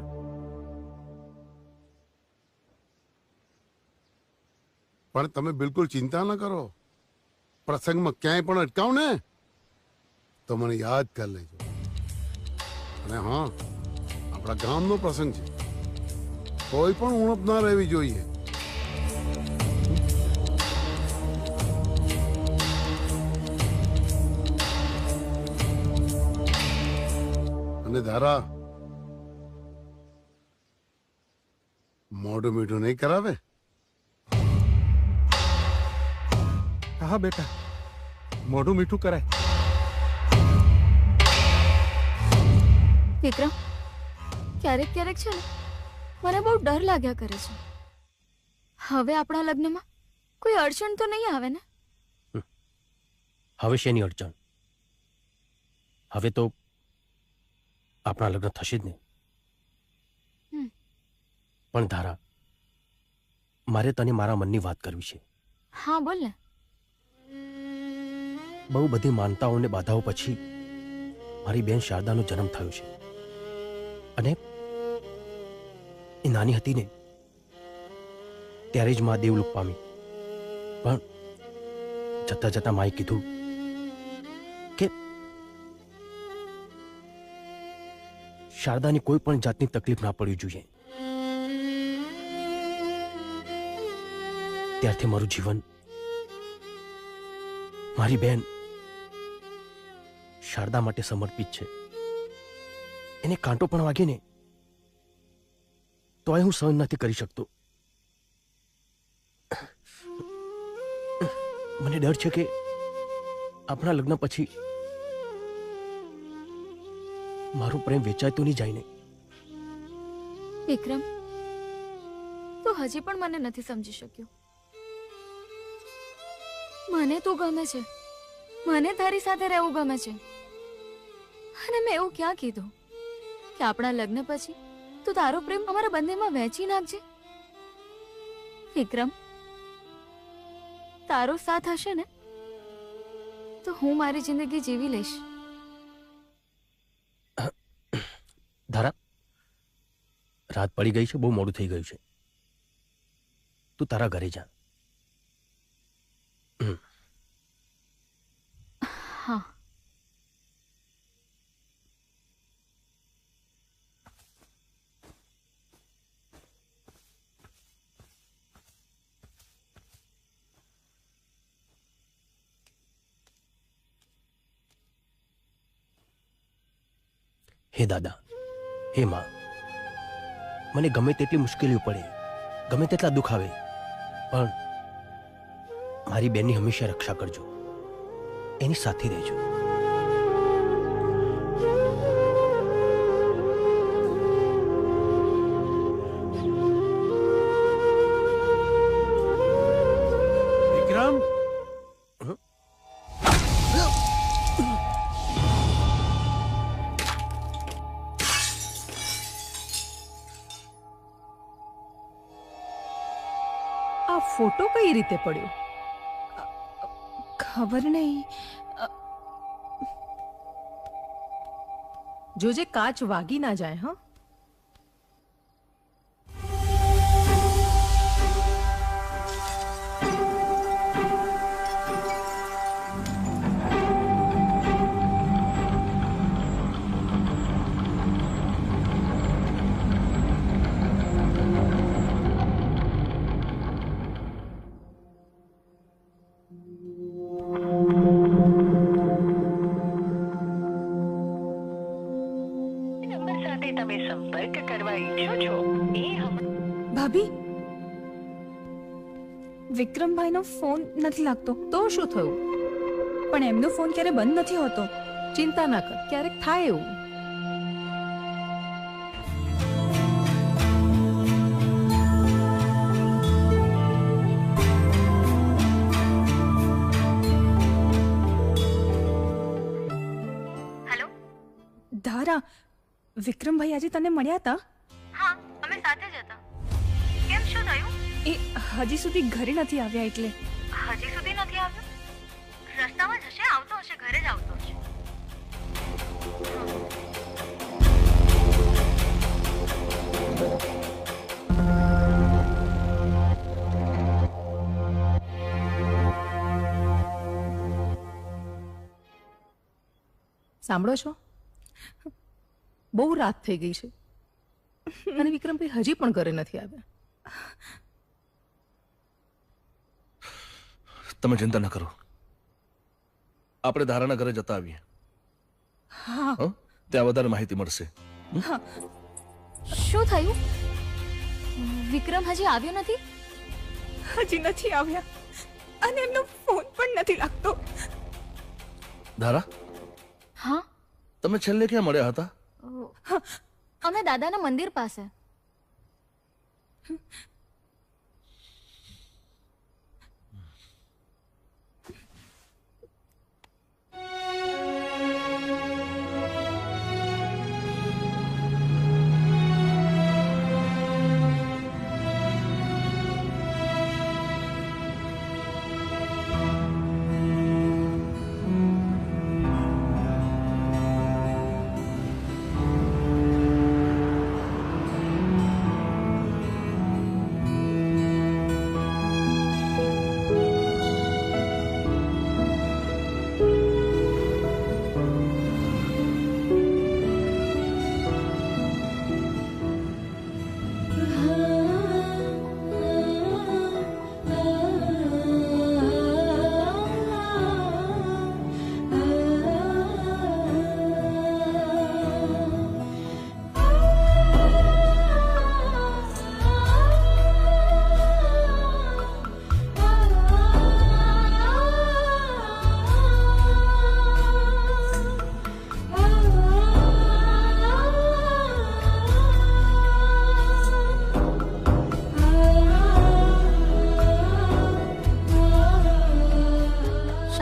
પણ તમે બિલકુલ ચિંતા ન કરો. પ્રસંગમાં ક્યાંય પણ અટકાવ ને તો મને યાદ કરી લેજો. અને હા, આપણા ગામનો પ્રસંગ છે, કોઈ પણ ઉણપ ના રહેવી જોઈએ. અને ધારા મોઢું મીઠું નહીં કરાવે. હા બેટા, મોઢું મીઠું કરાય. વિક્રમ, ક્યારેક ક્યારેક છે ને મને બહુ ડર લાગ્યા કરે છે. હવે આપણા લગ્નમાં કોઈ અડચણ તો નહીં આવે ને? હવે શેની અડચણ? હવે તો આપણા લગ્ન થશે જ નહીં. પણ ધારા, મારે તને મારા મનની વાત કરવી છે. હા, બોલ ને. બહુ બધી માનતાઓને બાધાઓ પછી મારી બેન શારદાનો જન્મ થયો છે. અને એ નાની હતી ને ત્યારે જ મા દેવલોક પામી. પણ જતા જતા માએ કીધું કે શારદાની કોઈ પણ જાતની તકલીફ ના પડવી જોઈએ. ત્યારથી મારું જીવન મારી બેન શારદા માટે સમર્પિત છે. એને કાંટો પણ વાગે ને તોય હું સહન નથી કરી શકતો. મને ડર છે કે આપણા લગ્ન પછી મારો પ્રેમ વેચાય તો નહીં જાય ને. વિક્રમ, તું હજી પણ મને નથી સમજી શક્યો. મને તું ગમે છે, મને તારી સાથે રહેવું ગમે છે, અને મેં એવું ક્યાં કીધું કે આપણા લગ્ન પછી તું તારો પ્રેમ અમારા બંનેમાં વહેંચી નાખજે. વિક્રમ, તારો સાથ હશે ને તો હું મારી જિંદગી જીવી લઈશ. ધારા, રાત પડી ગઈ છે, બહુ મોડું થઈ ગયું છે. તું તારા ઘરે જા. હા. હે દાદા, હે માં, મને ગમે તેટલી મુશ્કેલીઓ પડે, ગમે તેટલા દુઃખ આવે, પણ મારી બેનની હંમેશા રક્ષા કરજો, એની સાથે રહેજો. વિક્રમ, આ ફોટો કઈ રીતે પડ્યો? ખબર નહીં. જોજે કાચ વાગી ના જાય. હા, ભાભી, વિક્રમભાઈનો ફોન નથી લાગતો. તો શું થયું? પણ એમનો ફોન ક્યારે બંધ નથી હોતો. ચિંતા ના કર, ક્યારેક થાય એવું. ધારા, વિક્રમભાઈ આજે તને મળ્યા હતા? હા, અમે સાથે જ હતા. કેમ, શું થયું? એ હજી સુધી ઘરે નથી આવ્યા. એટલે હજી સુધી નથી આવ્યો? રસ્તામાં જ હશે, આવતો હશે, ઘરે જ આવતો હશે. સાંભળો છો? બહુ રાત થઈ ગઈ છે અને વિક્રમભાઈ હજી પણ ઘરે નથી આવ્યા. તમે ચિંતા ન કરો, આપણે ધારાના ઘરે જતા આવીએ. હા, ત્યાં વધારે માહિતી મળશે. શું થયું? વિક્રમ હજી આવ્યો નથી? હજી નથી આવ્યા અને એમનો ફોન પણ નથી લાગતો. ધારા, હા, તમે છેલ્લે ક્યાં મળ્યા હતા? અમે દાદાના મંદિર પાસે.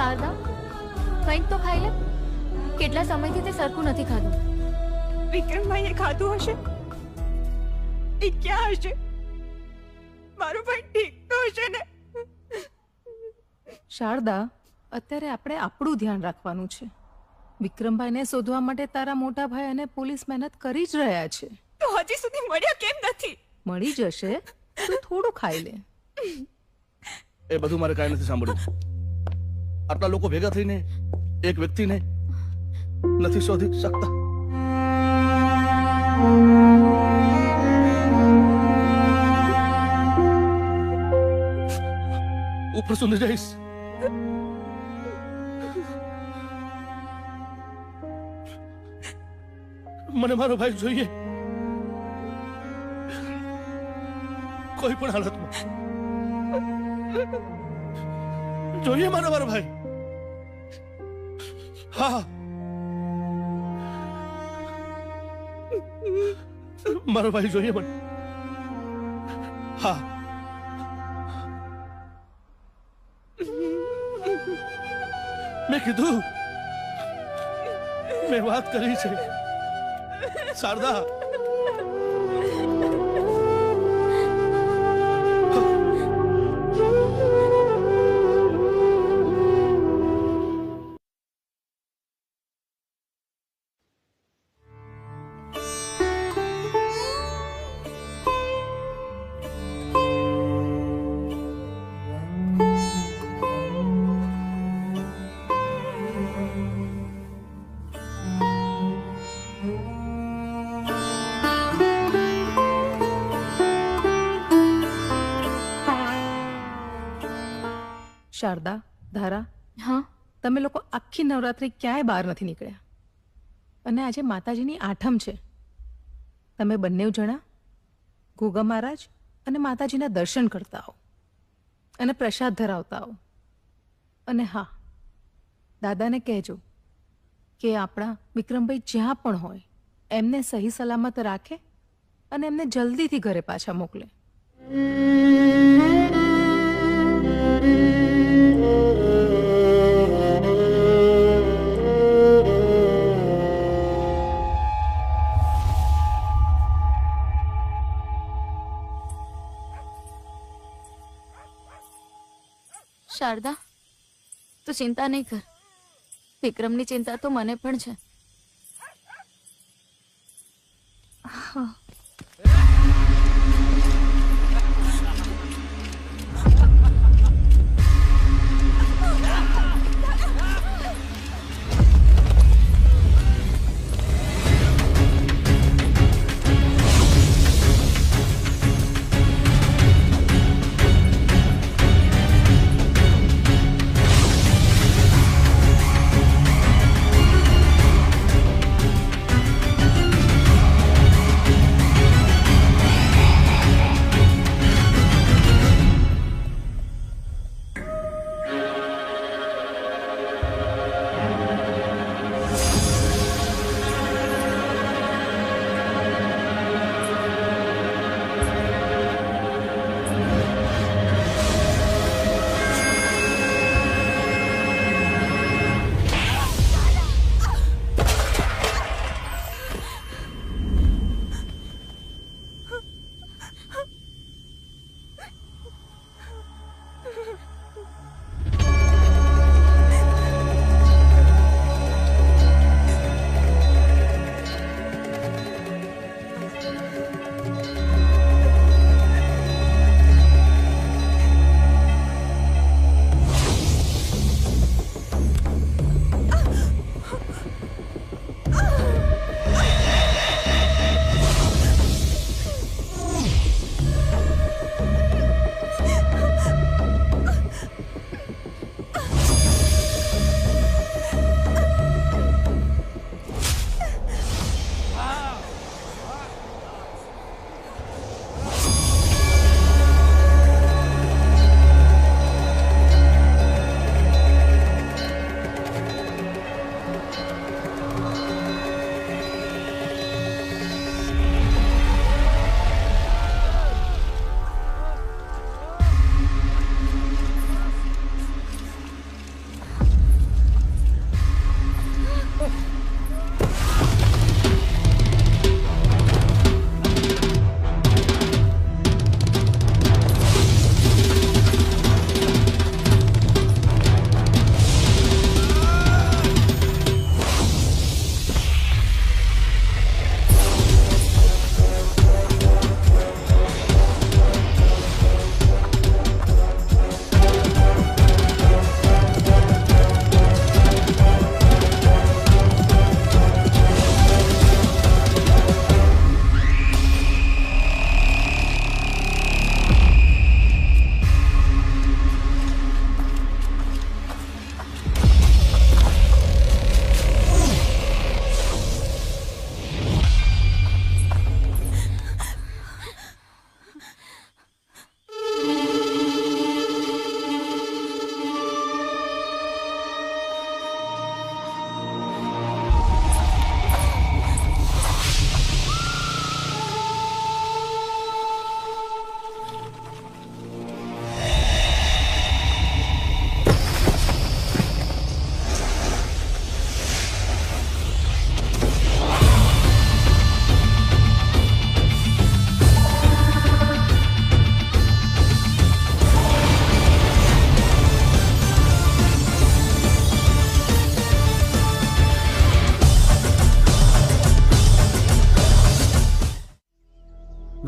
શારદા, કંઈક તો ખાઈ લે. કેટલા સમયથી તે સરખું નથી ખાધું. વિક્રમભાઈએ ખાધું હશે. એ ક્યાં હશે? મારો ભાઈ ઠીક તો હશે ને? શારદા, અત્યારે આપણે આપણું ધ્યાન રાખવાનું છે. વિક્રમભાઈને શોધવા માટે તારા મોટા ભાઈ અને પોલીસ મહેનત કરી જ રહ્યા છે. તો હજી સુધી મળ્યા કેમ નથી? મળી જશે, તું થોડું ખાઈ લે. એ બધું મારે કાંઈ નથી સાંભળ્યું. આટલા લોકો ભેગા થઈને એક વ્યક્તિને નથી શોધી શકતા. ઉપર સુધી જઈશ. મને મારો ભાઈ જોઈએ, કોઈ પણ હાલતમાં જોઈએ મારો ભાઈ. હા, મારો ભાઈ જોઈએ મને. હા, મેં કીધું, મેં વાત કરી છે શારદા. શારદા, ધારા, હા, તમે લોકો આખી નવરાત્રી ક્યાંય બહાર નથી નીકળ્યા. અને આજે માતાજીની આઠમ છે. તમે બંને જણા ગોગા મહારાજ અને માતાજીના દર્શન કરતા આવો અને પ્રસાદ ધરાવતા આવો. અને હા, દાદાને કહેજો કે આપણા વિક્રમભાઈ જ્યાં પણ હોય એમને સહી સલામત રાખે અને એમને જલ્દીથી ઘરે પાછા મોકલે. શારદા, તું ચિંતા નહીં કર. વિક્રમની ચિંતા તો મને પણ છે. હા,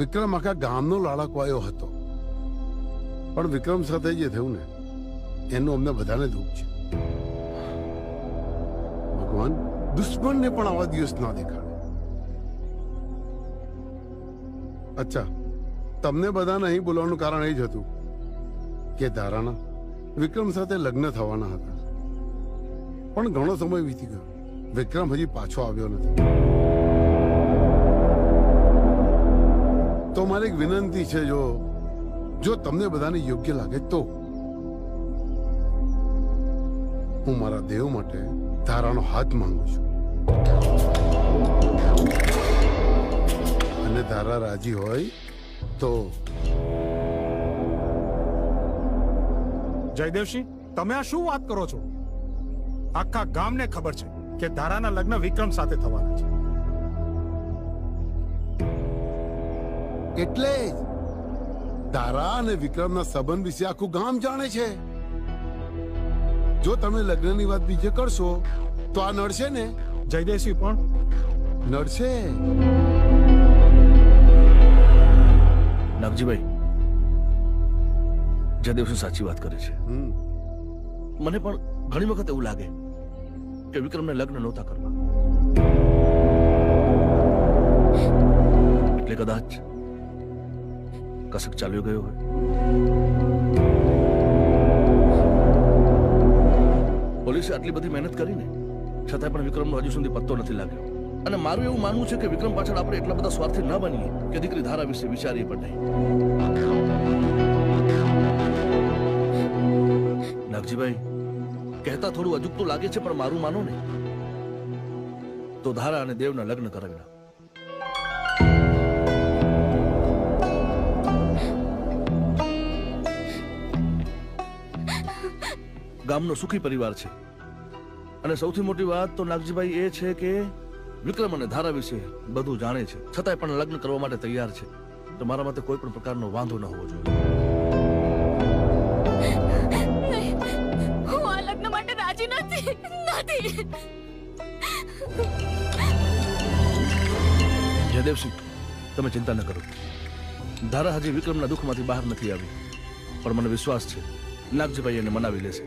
વિક્રમ આખા ગામનો લાડકવાયો હતો, પણ વિક્રમ સાથે જે થયું ને એનું અમને બધાને દુઃખ છે. ભગવાન દુશ્મનને પણ આવા દિવસ ના દેખાડે. અચ્છા, તમને બધાને અહીં બોલાવવાનું કારણ એ જ હતું કે ધારાના વિક્રમ સાથે લગ્ન થવાના હતા, પણ ઘણો સમય વીતી ગયો, વિક્રમ હજી પાછો આવ્યો નથી. તો મારી એક વિનંતી છે, જો તમને બધાને યોગ્ય લાગે તો હું મારા દેવ માટે ધારાનો હાથ માંગુ છું, અને ધારા રાજી હોય તો. જયદેવસિંહ, તમે આ શું વાત કરો છો? આખા ગામને ખબર છે કે ધારાના લગ્ન વિક્રમ સાથે થવાના છે. એટલે જ ધારા અને વિક્રમના સંબંધ વિશે આખું ગામ જાણે છે. જો તમે લગ્નની વાત બીજે કરશો તો આ નડશે ને. જયદેવસિંહ પણ નડશે. નાગજીભાઈ, જયદેવસિંહ સાચી વાત કરે છે. મને પણ ઘણી વખત એવું લાગે કે વિક્રમને લગ્ન નહોતા કરવા, એટલે કદાચ કસક ચાલ્યો ગયો હોય. પોલીસે આટલી બધી મહેનત કરીને છતાંય પણ વિક્રમનો હજુ સુધી પત્તો નથી લાગ્યો. અને મારું એવું માનવું છે કે વિક્રમ પાછળ આપણે એટલા બધા સ્વાર્થી ન બનીએ કે દીકરી ધારા વિશે વિચારીએ પણ નહીં. નાગજીભાઈ, કહેતા થોડું અજુગતું લાગે છે, પણ મારું માનો ને તો ધારા અને દેવના લગ્ન કરાવી નાખો. ગામનો સુખી પરિવાર છે, અને સૌથી મોટી વાત તો નાગજીભાઈ એ છે કે વિક્રમ અને ધારા વિશે બધું જાણે છે, છતાંય પણ લગ્ન કરવા માટે તૈયાર છે. તો મારા માટે કોઈ પણ પ્રકારનો વાંધો ન હોવો જોઈએ. હું આ લગ્ન માટે રાજી નથી. જયદેવસિંહ, તમે ચિંતા ન કરો. ધારા હજી વિક્રમના દુઃખમાંથી બહાર નથી આવી, પણ મને વિશ્વાસ છે નાગજીભાઈ એને મનાવી લેશે.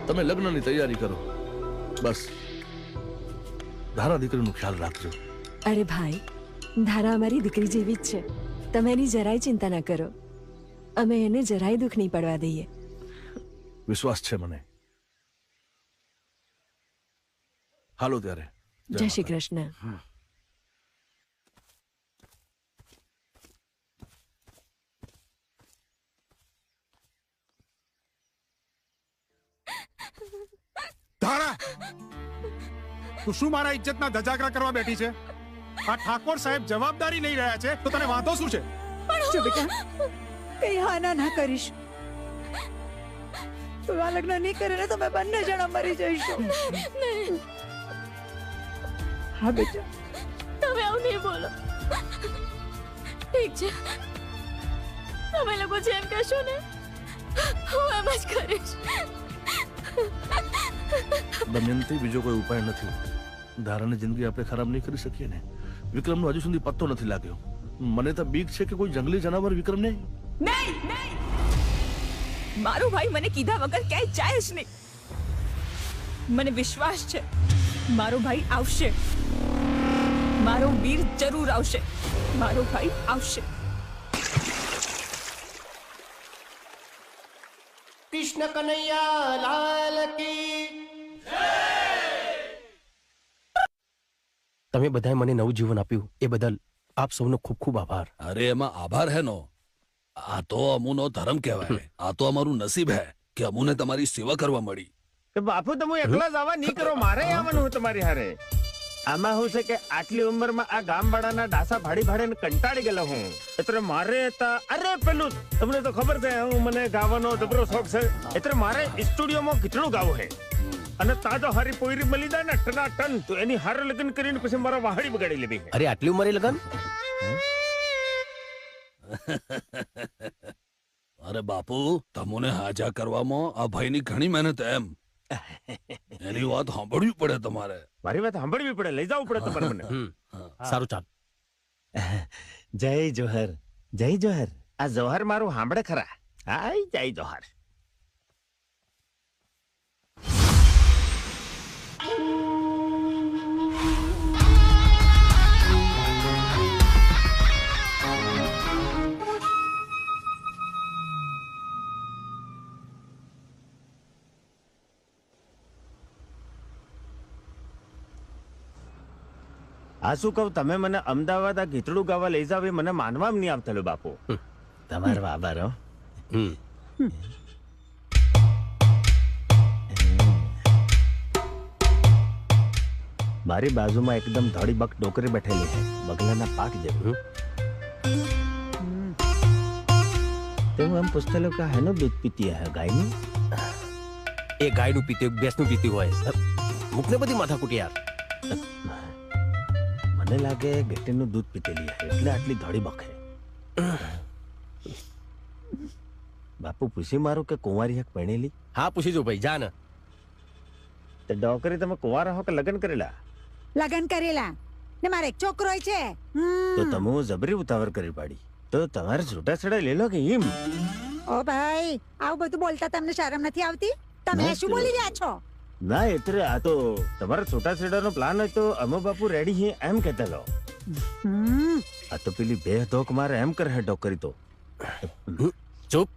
તમે લગ્નની તૈયારી કરો, બસ ધારા દીકરીનું ખ્યાલ રાખજો. અરે ભાઈ, ધારા અમારી દીકરી જેવી જ છે, તમે એની જરાય ચિંતા ના કરો. અમે એને જરાય દુઃખ નહીં પડવા દઈએ. વિશ્વાસ છે મને. હાલો ત્યારે. જય શ્રી કૃષ્ણ. ધારા, તું શું મારા ઇજ્જતના ધજાગરા કરવા બેઠી છે? આ ઠાકોર સાહેબ જવાબદારી લઈ રહ્યા છે, તો તને વાંધો શું છે? જો બેટા, કઈ હાના ના કરીશ. તું આ લગ્ન નહીં કરે ને તો અમે બંને જણા મરી જઈશું. હા બેટા, તમે આવું નહીં બોલો. ઠીક છે, તમે લોકો જેમ કહેશો ને હું એમ જ કરીશ. દમયંતી, બીજો કોઈ ઉપાય નથી. ધારાની જિંદગી આપણે ખરાબ નહીં કરી શકીએ ને. વિક્રમનો હજુ સુધી પત્તો નથી લાગ્યો. મને તો બીક છે કે કોઈ જંગલી જનાવર વિક્રમને. નહીં, મારો ભાઈ મને કીધા વગર ક્યાંય જાય જ નહીં. મને વિશ્વાસ છે મારો ભાઈ આવશે. મારો વીર જરૂર આવશે. મારો ભાઈ આવશે. કૃષ્ણ કનૈયા લાલ કી. તમે બધાએ મને નવું જીવન આપ્યું એ બદલ આપ સૌનો ખૂબ ખૂબ આભાર. અરે એમાં આભાર હે નો. આ તો અમુનો ધર્મ કહેવાય. આ તો અમારું નસીબ હે કે અમુને તમારી સેવા કરવા મળી. બાપુ તમે એકલા જ આવા નહીં કરો, મારે આવવાનું તમારી હારે. આમાં શું છે કે આટલી ઉંમરમાં આ ગામવાળાના ડાસા ભાડીને કંટાળી ગયેલો હું. એટલે મારે અરે પેલું તમને તો ખબર છે મને ગાવાનો જબરો શોખ છે, એટલે મારે સ્ટુડિયોમાં ગીતણું ગાવું છે. અને તાજો હારી પોયરી મળી જાય ને ટના ટન, તો એની હારે લગ્ન કરીને પછી મારા વાહડી બગાડી લીધી. અરે આટલી ઉંમરે લગન? અરે બાપુ, તમને હાજા કરવામાં આ ભાઈની ઘણી મહેનત એમ. એની વાત સાંભળવી પડે તમારે. મારી વાત સાંભળવી પડે, લઈ જવું પડે તમારે મને. સારું, ચાલ. જય જોહર, જય જોહર. આ જોહર મારું સાંભળે ખરા? હાય જય જોહર. આ શું કહું, તમે મને અમદાવાદ આ ગીતડું ગાવા લઈ જાવ એ મને માનવામાં નહીં આવતેલું બાપુ. તમારો આભાર હો. મારી બાજુમાં એકદમ ધોળી બક ડોકરી બેઠેલી છે, બગલાના પાક જેવું. તો હું એમ પૂછતેલો કે હેનું દૂધ પીતી હે, ગાયનું? એ ગાયનું પીતી ભેંસનું પીતી હોય. મૂકને બધી માથાકૂટ યાર. મને લાગે ગેટીનું દૂધ પીતેલી હે એટલે આટલી ધોળી બકે. બાપુ પૂછી મારું કે કુંવારી હક પરણેલી? હા પૂછી જો ભાઈ, જા ને. તે ડોકરી તમે કુંવારા હો કે લગ્ન કરેલા? લગન કરેલા ને મારે એક છોકરો છે. તો તમે જબરી ઉતાવળ કરી પાડી. તો તમારે છૂટાછેડા લઈ લો કે એમ? ઓ ભાઈ, આવું બધું બોલતા તમને શરમ નથી આવતી? તમે શું બોલી રહ્યા છો? ના એટલે આ તો તમારા છૂટાછેડાનો પ્લાન હોય તો અમે બાપુ રેડી હી એમ કહેતા લો. આ તો પેલી બે ધોક મારે એમ કરે ડોકરી તો. ચૂપ.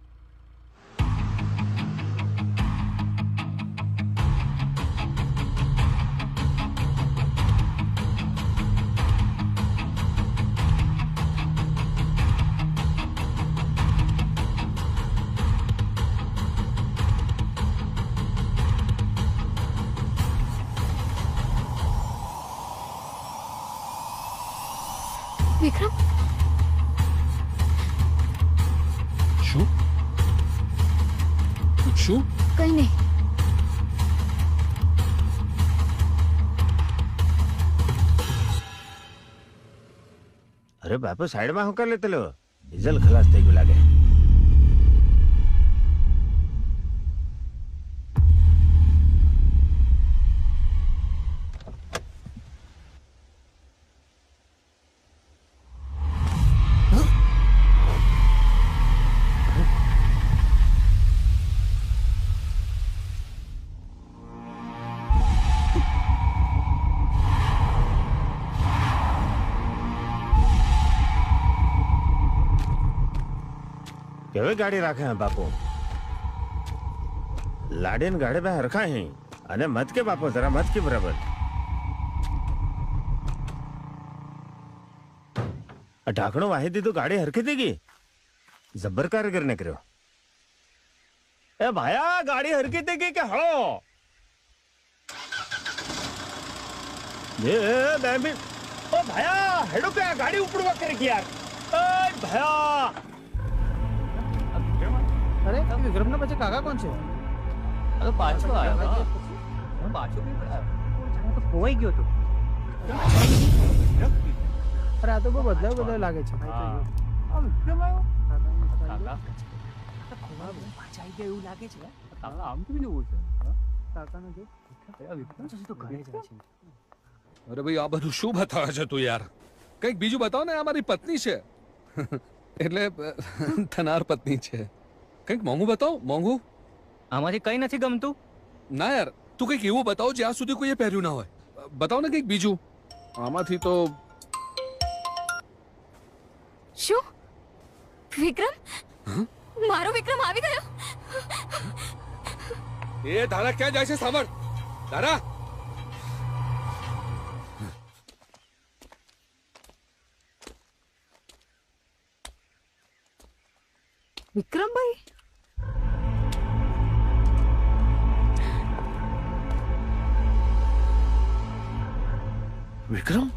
વિક્રમ, શું શું? કઈ નહીં. અરે બાપુ સાઈડમાં હું કરી લેતેલો, ડીઝલ ખલાસ થઈ ગયું લાગે. કેવી ગાડી રાખે હે બાપુ? લાડીને ગાડી બે હરખા હે અને મત કે બાપુ, જરા મત કે બરાબર. ઢાંકણું વાહી દીધું, ગાડી હરખી થઈ ગઈ. જબ્બર કારીગર ને કર્યો. એ ભાયા, ગાડી હરખી થઈ ગઈ કે હળો? એ બે મિનિટ. ઓ ભાયા, હેડો કે ગાડી ઉપડવા કરી યાર. એ ભાયા, અરે વિક્રમ ના પછી કાકા કોણ છે? અરે પાછો આવ્યો. પાછો તો ખોવાઈ ગયો તો. અરે આ તો બહુ બદલાવ લાગે છે. આ વિક્રમ આવ્યો? પાછા આવી ગયા એવું લાગે છે. આમ કેવી નવું છે? કાકાનો જો વિક્રમ તો ઘરે જાય છે. અરે ભાઈ, આ બધું શું બતાવે છે તું યાર? કંઈક બીજું બતાવ ને. આ મારી પત્ની છે. એટલે થનાર પત્ની છે. કંઈક મોંઘું બતાવ, મોંઘું. આમાંથી કઈ નથી ગમતું. ના યાર, તું કંઈક એવું બતાવ જ્યાં સુધી કોઈએ પહેર્યું ના હોય. બતાવ ને કંઈક બીજું. આમાંથી તો શું? વિક્રમ? મારો વિક્રમ આવી ગયો? એ ધારા ક્યાં જાય છે? સાંભળ ધારા. વિક્રમભાઈ, વિક્રમ?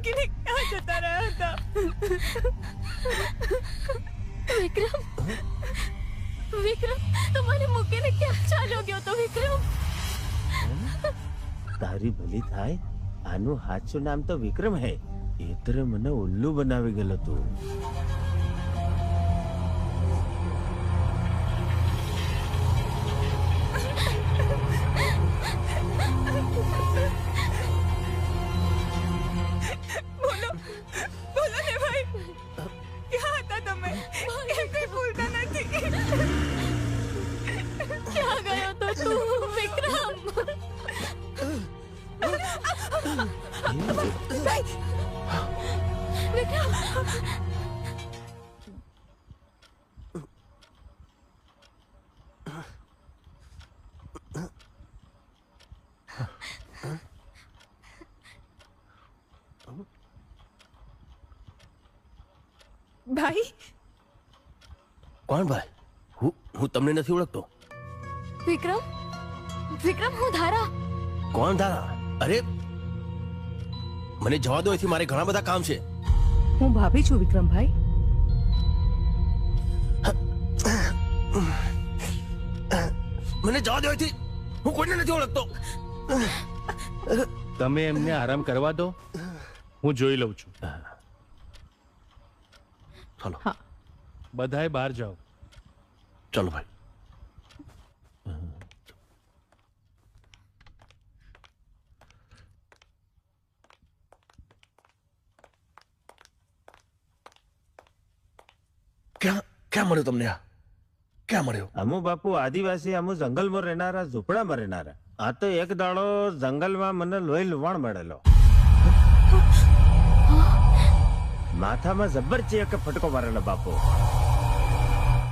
મૂકીને ક્યાં જતા રહ્યા હતા? વિક્રમ વિક્રમ તું મને મૂકીને ક્યાં ચાલ્યો ગયો તો વિક્રમ? તારી ભલી થાય, આનું સાચું નામ તો વિક્રમ હે. એટલે મને ઉલ્લુ બનાવી ગયેલો તું. બોલો બોલો ને ભાઈ, ક્યાં હતા તમે? કેમ કઈ ભૂલતા નથી? ક્યાં ગયો તો તું વિક્રમ? વિક્રમ ભાઈ કોણ ભાઈ? હું તમને નથી ઓળખતો. વિક્રમ વિક્રમ હું ધારા. કોણ ધારા? અરે મને જવા દો, એથી મારે ઘણા બધા કામ છે. હું ભાભી છું વિક્રમભાઈ. મને જવા દો એથી, હું કોઈને નથી ઓળખતો. તમે એમને આરામ કરવા દો, હું જોઈ લઉં છું. ચાલો બધાએ બહાર જાઓ. ચાલો ભાઈ. ક્યાં મળ્યો તમને? આ ક્યાં મળ્યો? અમુ બાપુ આદિવાસી, અમુ જંગલમાં રહેનારા, ઝૂંપડામાં રહેનારા. આ તો એક દાડો જંગલમાં મને લોહી લુવાણ મળેલો. માથામાં જબરચી એક ફટકો મારેલો બાપુ.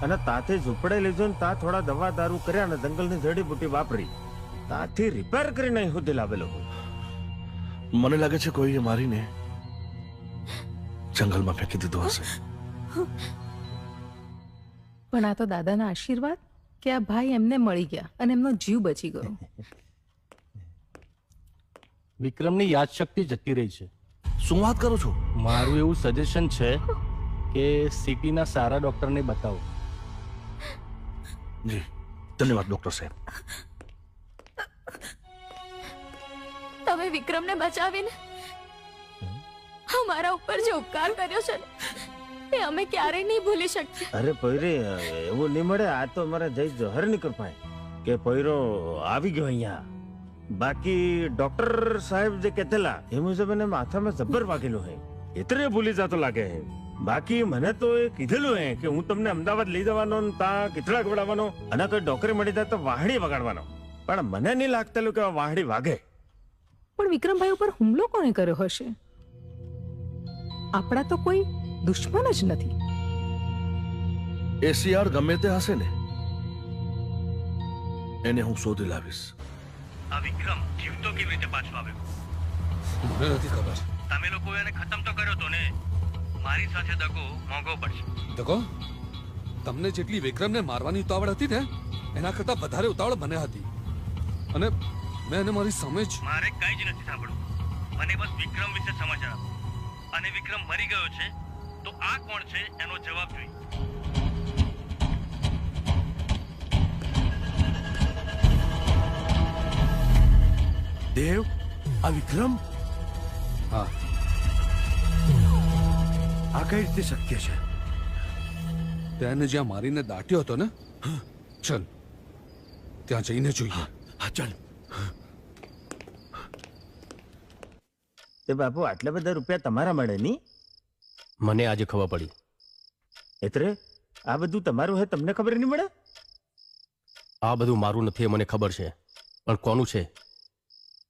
અને તાથી ઝૂંપડે લીધું ને તા થોડા દવા દારૂ કર્યા ને જંગલની જડીબુટી વાપરી તાથી રિપેર કરીને અહીં સુધી લાવેલો. મને લાગે છે કોઈએ મારીને જંગલમાં ફેંકી દીધો હશે. પણ આ તો દાદાના આશીર્વાદ કે આ ભાઈ એમને મળી ગયા અને એમનો જીવ બચી ગયો. વિક્રમની યાદશક્તિ જતી રહી છે. શું વાત કરો છો? મારું એવું સજેશન છે કે સિટીના સારા ડોક્ટરને બતાવો. જી ધન્યવાદ ડોક્ટર સાહેબ. તમે વિક્રમને બચાવીને અમારા ઉપર જે ઉપકાર કર્યો છે ને, એ અમે ક્યારેય નહીં ભૂલી શકીએ. અરે પૈરે એવું નહીં મળે. આ તો અમારા જય જોહર ની કૃપા કે પૈરો આવી ગયો અહીંયા. બાકી ડોક્ટર સાહેબ જે કહેતેલા એ મુજબ એને માથામાં જબ્બર વાગેલું હે, એટલે ભૂલી જતો લાગે હે. બાકી મને તો એ કીધેલું હે કે હું તમને અમદાવાદ લઈ જવાનો ને તા કીચડા ગવડાવવાનો અને કોઈ ડોકરી મળી જાય તો વાહડી વગાડવાનો. પણ મને નહીં લાગતેલું કે વાહડી વાગે. પણ વિક્રમભાઈ ઉપર હુમલો કોને કર્યો હશે? આપણા તો કોઈ દુશ્મન જ નથી. એસીઆર ગમે તે હશે ને, એને હું શોધી લાવીશ. આ વિક્રમ જીવતો કેવી રીતે પાછો આવ્યો? મને નથી ખબર. તમે લોકો એને ખતમ તો કર્યો તો ને. મારી સાથે દગો મોંઘો પડશે. દગો? તમને જેટલી વિક્રમને મારવાની ઉતાવળ હતી ને, એના કરતા વધારે ઉતાવળ મને હતી. અને મેં એને મારી સામે જ. મારે કઈ જ નથી સાંભળવું. મને બસ વિક્રમ વિશે સમાચાર આપો. અને વિક્રમ મરી ગયો છે તો આ કોણ છે એનો જવાબ જોઈએ. દેવ, આ વિક્રમ? હા. આ કઈ રીતે શક્ય છે? તેને જ્યાં મારીને દાટ્યો હતો ને, ચલ ત્યાં જઈને જોઈએ. હા ચાલ. તે બાપુ આટલા બધા રૂપિયા તમારા મળે ની? મને આજે ખબર પડી. એટલે આ બધું તમારું હે, તમને ખબર નહીં મળે? આ બધું મારું નથી એ મને ખબર છે, પણ કોનું છે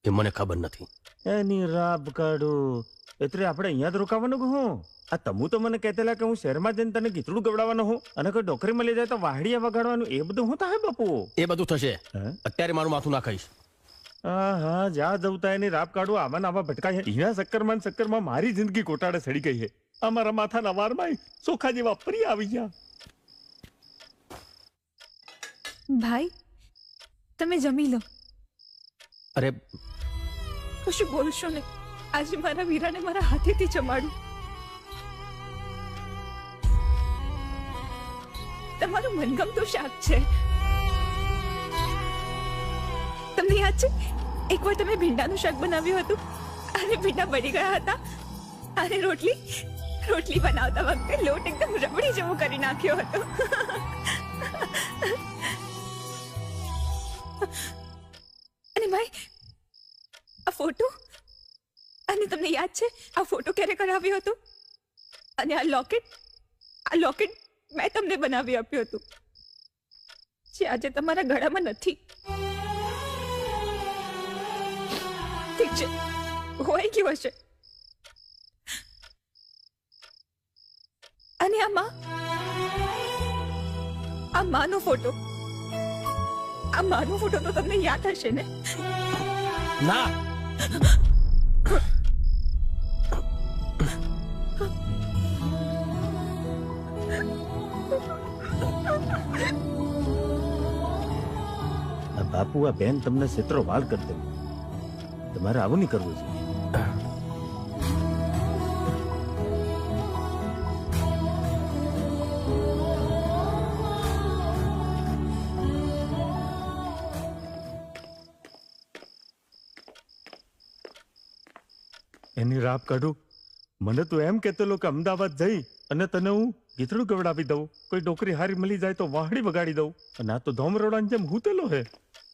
એ મને ખબર નથી. એની રાબ કાઢું. એટલે આપણે અહીંયા જ રોકાવાનું કે હું? આ તમુ તો મને કહેતેલા કે હું શહેરમાં જઈને તને ગીતડું ગવડાવવાનું હું અને કોઈ ડોકરી મળી જાય તો વાહડિયા વગાડવાનું. એ બધું હું થાય બાપુ? એ બધું થશે. અત્યારે મારું માથું ના ખાઈશ. હા જ્યાં જવતા એની રાબ કાઢું આવા આવા ભટકાય છે. એના ચક્કરમાં મારી જિંદગી કોટાડે સડી ગઈ છે. અમારા માથાના વારમાં સોખા જેવા ફરી આવી ગયા. ભાઈ તમે જમી લો. અરે કશું બોલશો ને. આજે મારા વીરાને મારા હાથેથી જમાડું. તમારું મનગમતું શાક છે. તમને યાદ છે એકવાર તમે ભીંડાનું શાક બનાવ્યું હતું અને ભીંડા બળી ગયા હતા અને રોટલી બનાવતા વખતે લોટ એકદમ રબડી જેવો કરી નાખ્યો હતો. અને ભાઈ આ ફોટો, અને તમને યાદ છે આ ફોટો ક્યારે કરાવ્યો હતો? અને આ લોકેટ મેં તમને બનાવી આપ્યું હતું જે આજે તમારા ગળામાં નથી. ઠીક છે, હોય ગયું હશે. અને આ માનો ફોટો તો તમને યાદ હશે ને? ના, બાપુ આ બેન તમને ક્ષેત્રો વાળ કરી દે. તમારે આવું નહીં કરવું છે. એની રાપ કાઢું. મને તો એમ કહેતો કે અમદાવાદ જઈ અને તને હું ગીતડું ગવડાવી દઉં, કોઈ ડોકરી હારી મળી જાય તો વાહડી વગાડી દઉં. અને આ તો ધોમરોડાની જેમ હૂતેલો હે.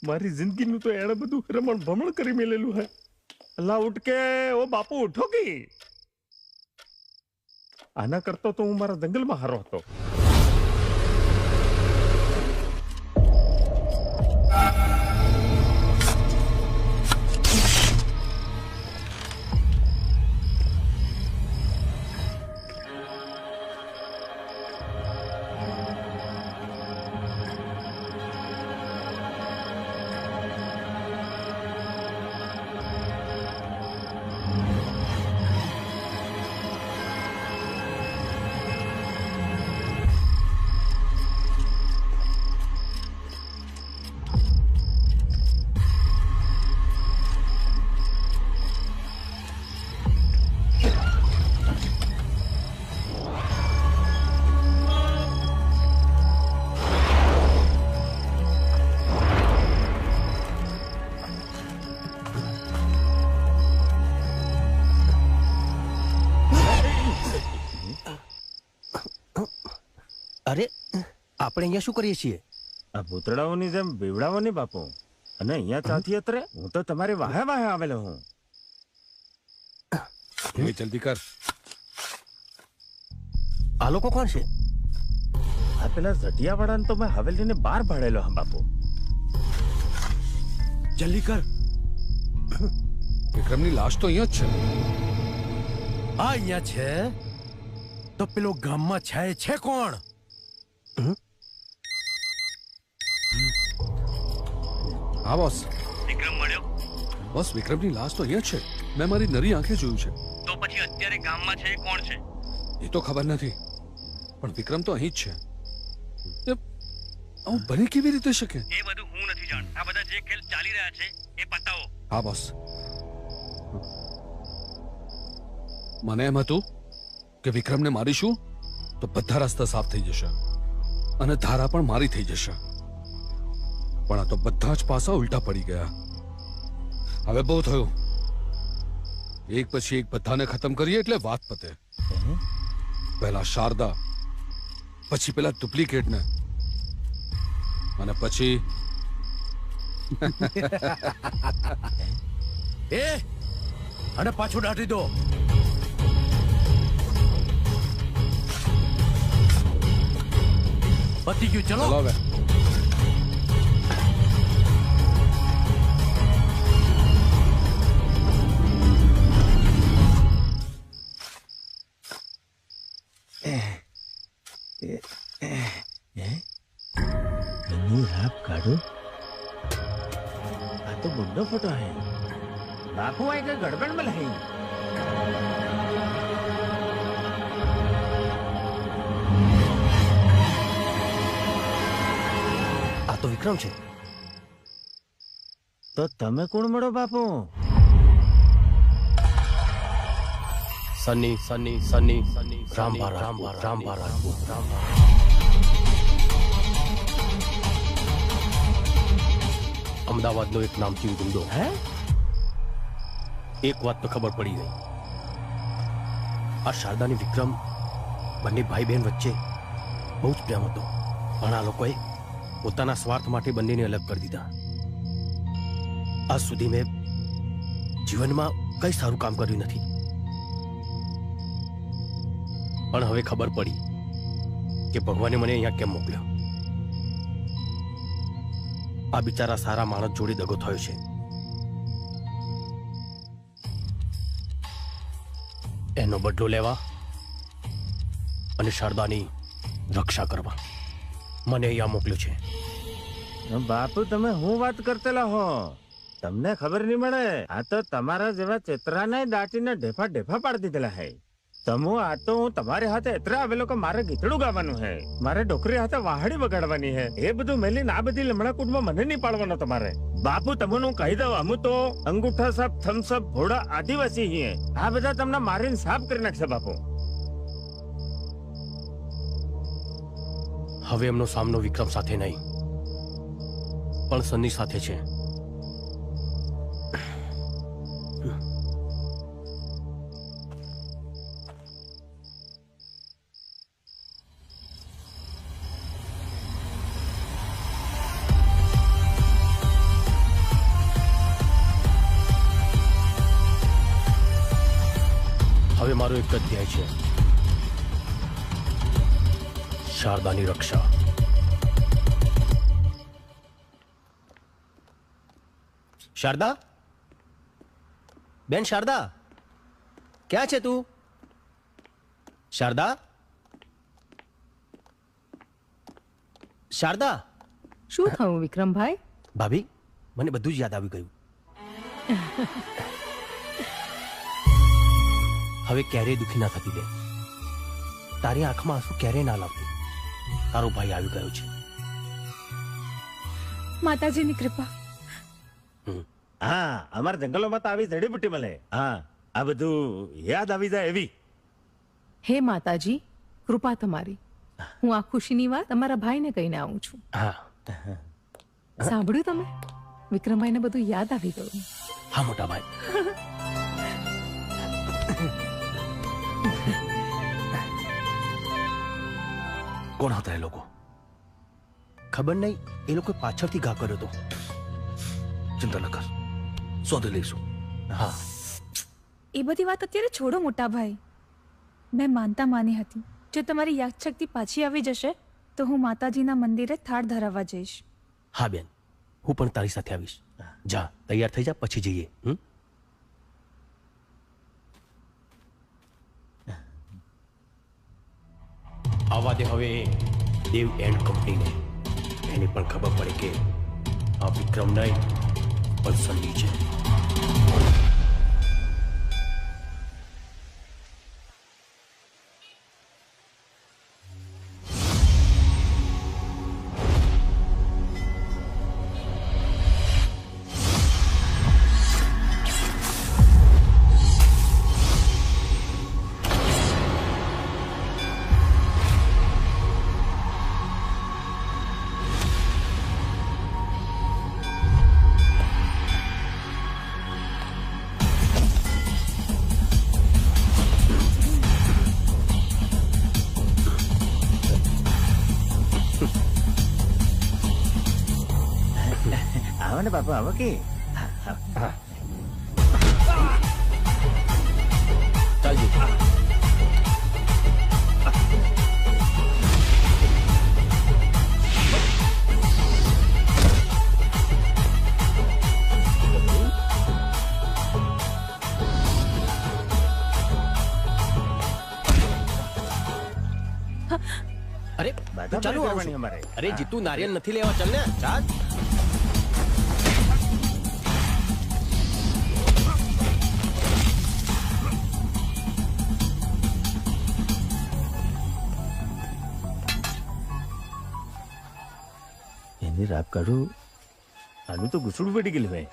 મારી જિંદગીનું તો એણે બધું રમણ ભમણ કરી મેલેલું હે. અલ્લાહ ઉઠ કે ઓ બાપુ ઉઠો કે. આના કરતો તો હું મારા જંગલમાં હારો હતો. અરે આપણે અહીંયા શું કરીએ છીએ? આ ભૂતડાઓની જેમ બીવડાવોની બાપુ. અને અહીંયા ચાથી અત્રે હું તો તમારી વાહે વાહે આવેલો હું. જલ્દી કર. આ લોકો કોણ છે? આ પેલા ઝટિયાવાળાને તો મેં હવેલીને બહાર ભાડેલો હા બાપુ. જલ્દી કર. વિક્રમની લાશ તો અહીંયા જ છે. આ અહીંયા છે તો પેલો ગામમાં છે કોણ? હા બોસ. વિક્રમ મળ્યો? બોસ વિક્રમની લાશ તો અહીંયા છે. મેં મારી નરી આંખે જોયું છે. તો પછી અત્યારે ગામમાં છે એ કોણ છે? એ તો ખબર નથી, પણ વિક્રમ તો અહીં જ છે. આવું બની કેવી રીતે શકે? એ બધું હું નથી જાણતો. આ બધા જે ખેલ ચાલી રહ્યા છે એ પતાવો. હા બોસ. મને એમ હતું કે વિક્રમને મારીશું તો બધા રસ્તા સાફ થઈ જશે અને ધારા પણ મારી થઈ જશે, પણ આ તો બધા જ પાસા ઉલટા પડી ગયા. હવે બહુ થયું. એક પછી એક બધાને ખતમ કરીએ એટલે વાત પતે. પહેલા શારદા, પછી પેલા ડુપ્લિકેટને, અને પછી એ અને પાછું દાટી દો. પતી ગયું, ચલો હવે. એની રાપ કાઢું. આ તો બુड्ढो फोटो है. बापू आए के गड़बड़ में नहीं. આ તો વિક્રમ છે. તો તમે કોણ મળો બાપુ? સની સની સની સની રામભા રાજપૂત અમદાવાદનો એક નામચીન ગુંડો. હે? એક વાત તો ખબર પડી ગઈ. આ શારદા અને વિક્રમ બંને ભાઈ બહેન વચ્ચે બહુ જ પ્રેમ હતો, પણ આ લોકોએ પોતાના સ્વાર્થ માટે બંનેને અલગ કરી દીધા. આજ સુધી મેં જીવનમાં કઈ સારું કામ કર્યું નથી, પણ હવે ખબર પડી કે ભગવાને મને અહીંયા કેમ મોકલ્યો. આ બિચારા સારા માણસ જોડે દગો થયો છે. એનો બદલો લેવા અને શારદાની રક્ષા કરવા મને અહીંયા મોકલ્યો છે. બાપુ તમે હું વાત કરતેલા હો, તમને ખબર નહીં મળે. આ તો તમારા જેવા ચેતરાને દાટીને ઢેફા ઢેફા પાડી દીધેલા હે. તમો આ તો હું તમારે હાથે એટલા આવેલો કે મારે ગીતડું ગાવાનું હે, મારે ડોકરી હાથે વાહડી વગાડવાની હે. એ બધું મેલીને આ બધી લમણા કૂટમાં મને નહીં પાડવાનો તમારે. બાપુ તમને હું કહી દઉં, અમુ તો અંગૂઠા સાપ થમ્સઅપ ભોળા આદિવાસી છીએ. આ બધા તમને મારીને સાફ કરી નાખશે બાપુ. હવે એમનો સામનો વિક્રમ સાથે નહીં પણ સની સાથે છે. હવે મારો એક જ ધ્યેય છે, શારદાની રક્ષા. શારદા, બેન શારદા, ક્યાં છે તું? શારદા, શારદા. શું થયું વિક્રમભાઈ? ભાભી, મને બધું જ યાદ આવી ગયું. હવે ક્યારેય દુખી ના થતી બે. તારી આંખમાં આંસુ ક્યારેય ના લાવતી. તારો ભાઈ આવી ગયો છે. માતાજીની કૃપા. હા, અમારા જંગલોમાં તો આવી જડીબુટ્ટી મળે. હા, આ બધું યાદ આવી જાય એવી. હે માતાજી, કૃપા તમારી. હું આ ખુશીની વાત તમારા ભાઈને કહીને આવું છું. હા, સાંભળ્યું તમે? વિક્રમભાઈને બધું યાદ આવી ગયું. હા મોટા ભાઈ. કોણ હતા એ લોકો? ખબર નહીં. એ લોકો પાછળથી ઘા કર્યો હતો. ચિંતા ન કર, શોધી લઈશું. હા, એ બધી વાત અત્યારે છોડો મોટા ભાઈ. મેં માનતા માની હતી, જો તમારી યાદશક્તિ પાછી આવી જશે તો હું માતાજીના મંદિરે થાળ ધરાવવા જઈશ. હા બેન, હું પણ તારી સાથે આવીશ. જા, તૈયાર થઈ જા, પછી જઈએ. આવા દે હવે દેવ એન્ડ કંપનીને. એને પણ ખબર પડે કે આ વિક્રમ નહીં પણ સની છે. બાપુ આવો કે ચાલજો. અરે ચાલુ અમારે. અરે જીતુ, નારિયેલ નથી લેવા, ચાલ ને. ચાલ. રાપ કાઢું, આનું તો ઘૂસડું પડી ગયેલું ભાઈ.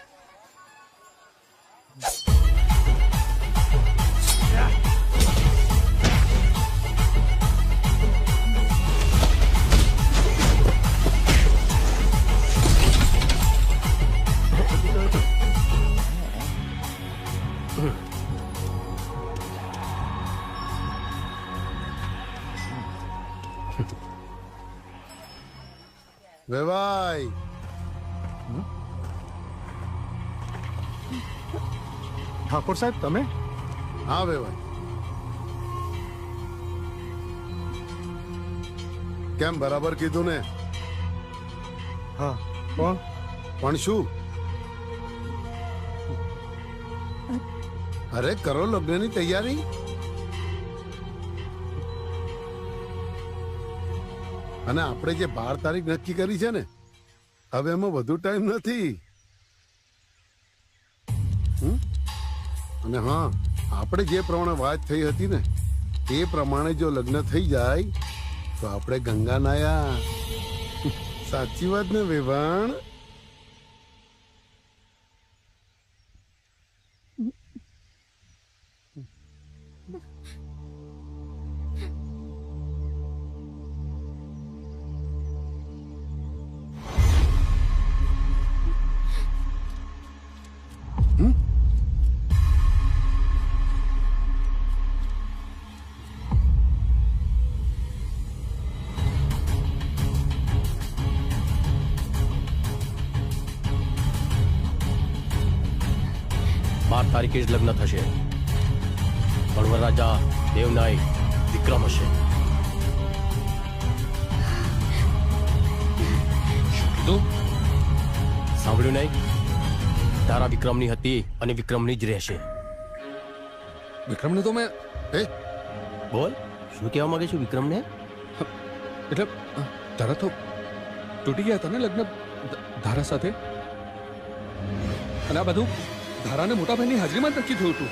વેવાઈ ઠાકોર સાહેબ તમે? હા વેવાઈ, કેમ બરાબર કીધું ને? હા. કોણ? પણ શું? અરે કરો લગ્નની તૈયારી. અને આપણે જે 12 તારીખ નક્કી કરી છે ને, હવે એમાં વધુ ટાઈમ નથી. અને હા, આપણે જે પ્રમાણે વાત થઈ હતી ને એ પ્રમાણે જો લગ્ન થઈ જાય તો આપણે ગંગા નાયા. સાચી વાત ને વેવાણ? તારીખે જ લગ્ન થશે, પણ વરરાજા દેવનાય વિક્રમ હશે. સાંભળ્યું નહીં? તારા વિક્રમની હતી અને વિક્રમની જ રહેશે. વિક્રમને તો મેં બોલ, શું કહેવા માંગે છું વિક્રમને? એટલે તારા તો તૂટી ગયા હતા ને લગ્ન ધારા સાથે, અને આ બધું ધારાને મોટા ભાઈની હાજરીમાં જ નક્કી થયું હતું.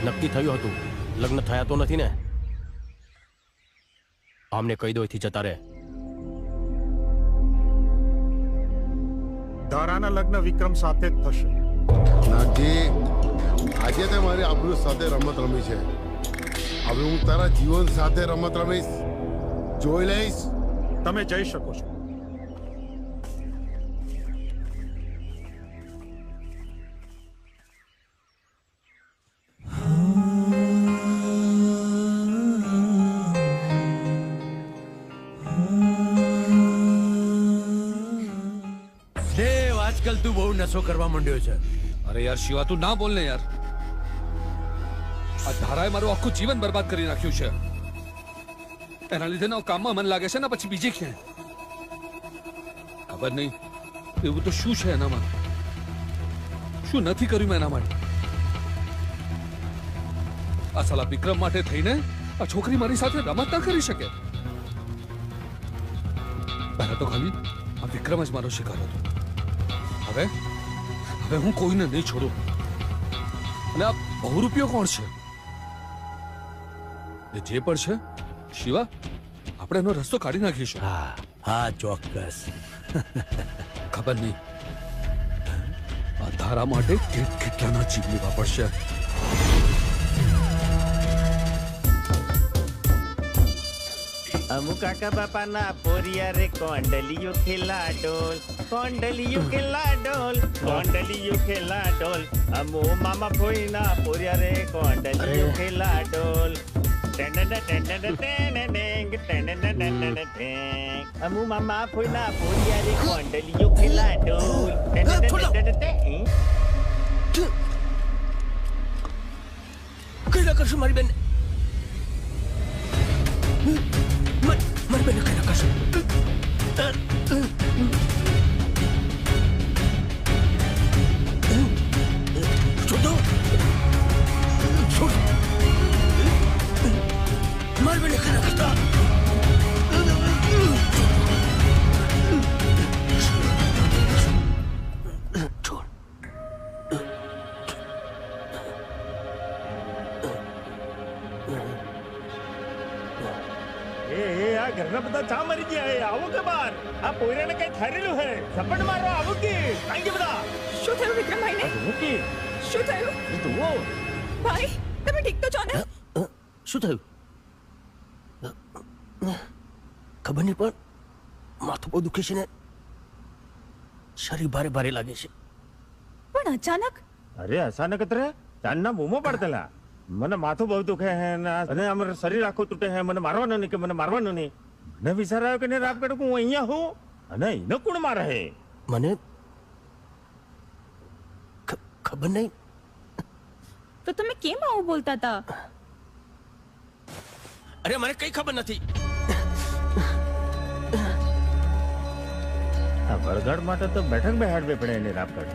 નક્કી થયું હતું, લગ્ન થયા તો નથી ને. આમને કહી દો એથી જતા રહે. ધારાના લગ્ન વિક્રમ સાથે જ થશે. નાગજી, આજે તે મારી આબરૂ સાથે રમત રમી છે, હવે હું તારા જીવન સાથે રમત રમીશ. જોઈ લઈશ. તમે જઈ શકો છો. આજકાલ તું બહુ નશો કરવા માંડ્યો છે. અરે યાર શિવા, તું ના બોલ ને યાર. આ ધારાએ મારું આખું જીવન બરબાદ કરી નાખ્યું છે. એના લીધે ના કામમાં મન લાગે છે ને પછી બીજે ક્યાંય. ખબર નહીં એવું તો શું છે એનામાં, શું નથી કર્યું મેં એના માટે. આ સાલા વિક્રમ માટે થઈને આ છોકરી મારી સાથે રમત ના કરી શકે. પહેલા તો ખાલી આ વિક્રમ જ મારો શિકાર હતો. હવે હું કોઈને નહીં છોડું. અને આ બહુરૂપિયો કોણ છે? એ જે પણ છે શિવા, આપણે એનો રસ્તો કાઢી નાખીશું. હા ચોક્કસ. ખબર નહીં આ ધારા માટે કેટલાના જીવ લેવા પડશે. અમુ કાકા બાપાના પોરિયા રે કોંડલિયો ખેલા ડોલ, કોંડલિયો ખેલા ડોલ, કોંડલિયો ખેલા ડોલ. અમુ મામા ફોઈના પોરિયા રે કોંડલિયો ખેલા ડોલ. અમુ મામા ફોઈના પોરિયા રે કોંડલિયો ખેલા ડોલ. કઈ કરશું મારી બેન? મારી બેન કઈ કરશું? છોડો, મારી બેન કઈ કરતા? ઘરના બધા ચા મરી ગયા. આવો કે બાર? આ પોયરાને કઈ થયેલું હે? ઝપટ મારો. આવો કે કાઈ કે બધા? શું થયું વિક્રમભાઈને? શું થયું? જુઓ ભાઈ, તમે ઠીક તો છો ને? શું થયું? ખબર નહીં, પણ માથું બહુ દુખે છે ને શરીર ભારે ભારે લાગે છે. પણ અચાનક? અરે અચાનક જ રે, ચાંદના બૂમો પડતેલા. મને માથું બહુ દુખે હે અને અમારું શરીર આખું તૂટે હે. મને મારવાનું નહીં કે મને મારવાનું નહીં. મને વિચાર આવ્યો કે ને રાત કાઢું હું અહીંયા હું અને એને કોણ મારે હે? મને ખબર નહીં. તો તમે કેમ આવું બોલતા હતા? અરે મને કઈ ખબર નથી. આ વળગાડ માટે તો બેઠક બેહાડવી પડે એની રાપડ.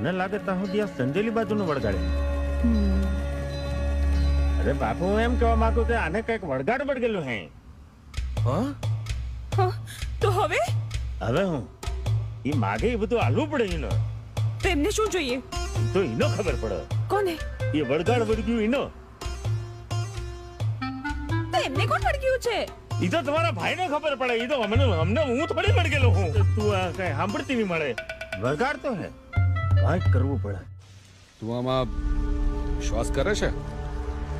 મને લાગે ત્યાં સુધી આ સંજેલી બાજુનું વળગાડે. અરે બાપુ, હું એમ કહેવા માંગુ કે આને કઈક વળગાડ વળગેલું હે. તો હવે હું ઈ માગે એ બધું આલવું પડે એનો. તો એમને શું જોઈએ? તો એનો ખબર પડે. કોને? એ વળગાડ વળગ્યું એનો. તો એમને કોણ વળગ્યું છે? ઈ તો તમારા ભાઈને ખબર પડે. ઈ તો અમને હું થોડી વળગેલો હું. તું આ કઈ સાંભળતી નહીં મળે. વળગાડ તો હે, કાંઈક કરવું પડે. તું આમાં વિશ્વાસ કરે છે?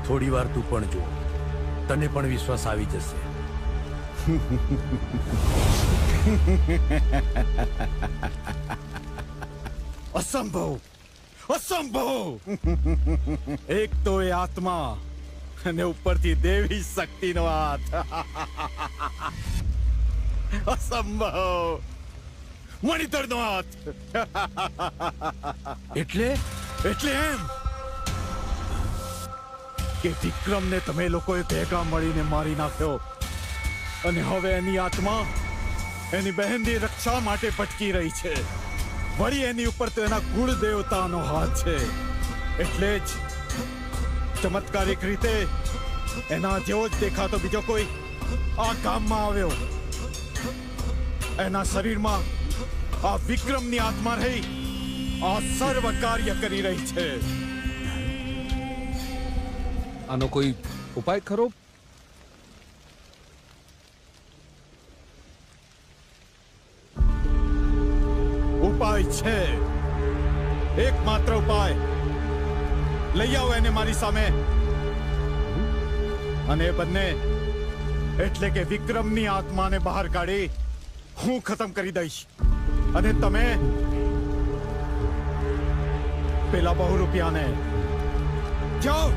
થોડી વાર તું પણ જો, તને પણ વિશ્વાસ આવી જશે. અસંભવ, અસંભવ! એક તો એ આત્મા અને ઉપરથી દેવી શક્તિનો હાથ. અસંભવ! મણિધરનો હાથ. એટલે એમ કે વિક્રમને તમે લોકોએ ભેગા મળીને મારી નાખ્યો અને હવે એની આત્મા એની બહેનની રક્ષા માટે ભટકી રહી છે. વળી એની ઉપર તો એના કુળ દેવતાનો હાથ છે. એટલે જ ચમત્કારિક રીતે એના જેવો જ દેખાતો બીજો કોઈ આ ગામમાં આવ્યો. એના શરીરમાં આ વિક્રમની આત્મા રહી આ સર્વ કાર્ય કરી રહી છે. આનો કોઈ ઉપાય ખરો? ઉપાય છે, એકમાત્ર ઉપાય. લઈ આવો એને મારી સામે અને એ બંને એટલે કે વિક્રમની આત્માને બહાર કાઢી હું ખતમ કરી દઈશ. અને તમે પેલા બહુરૂપિયાને જાઓ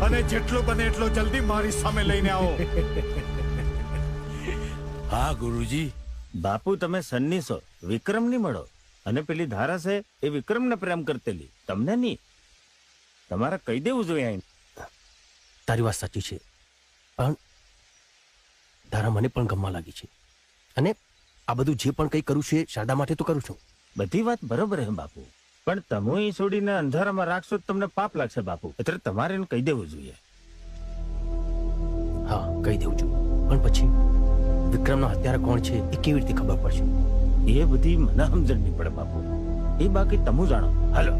અને જેટલો બને એટલો જલ્દી મારી સામે લઈને આવો. હા ગુરુજી. બાપુ, તમે સન્નીસો વિક્રમની મળો. અને પેલી ધારા છે એ વિક્રમને પ્રેમ કરતેલી, તમને નહીં. તમારે કહી દેવું જોઈએ. તારી વાત સાચી છે, પણ ધારા મને પણ ગમવા લાગી છે. અને આ બધું જે પણ કંઈ કરું છે શારદા માટે તો કરું છું. બધી વાત બરોબર હે બાપુ, પણ તમે એ છોડીને અંધારામાં રાખશો તો તમને પાપ લાગશે બાપુ. એટલે તમારે એને કહી દેવું જોઈએ. હા, કહી દેવું જોઈએ. પણ પછી વિક્રમનો હત્યારા કોણ છે એ કેવી રીતે ખબર પડશે? એ બધી મને સમજણ નહીં પડે બાપુ. એ બાકી તમે જાણો. હાલો.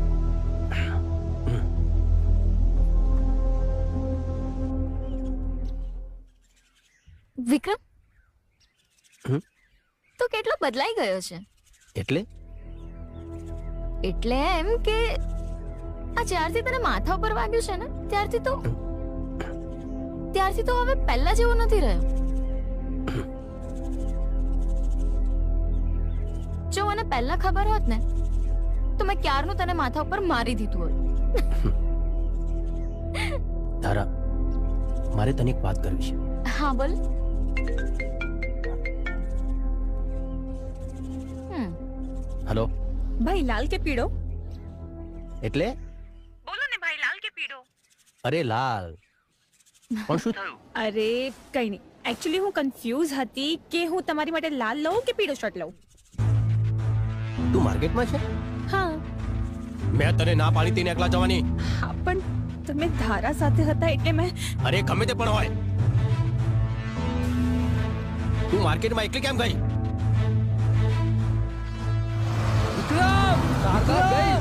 વિક્રમ તો કેટલો બદલાઈ ગયો છે. એટલે એમ કે આ જ્યારથી તને માથા ઉપર વાગ્યું છે ને ત્યારથી તો હવે પહેલા જેવો નથી રહ્યો. જો મને પહેલા ખબર હોત ને તો મેં ક્યારનું તને માથા ઉપર મારી દીધું હોત. તારા, મારે તને એક વાત કરવી છે. હા બોલ. હેલો. ભાઈ લાલ કે પીળો? એટલે બોલો ને ભાઈ, લાલ કે પીળો? અરે લાલ. પણ શું થયું? અરે કઈ નહીં. એકચ્યુઅલી હું કન્ફ્યુઝ હતી કે હું તમારી માટે લાલ લઉં કે પીળો શર્ટ લઉં. તું માર્કેટમાં છે? હા. મેં તને ના પાડી તેને એકલા જવાની. હા, પણ તમે ધારા સાથે હતા એટલે મેં. અરે ગમે તે પણ હોય, તું માર્કેટમાં એકલી કેમ ગઈ? વિક્રમ, શારદા ગઈ.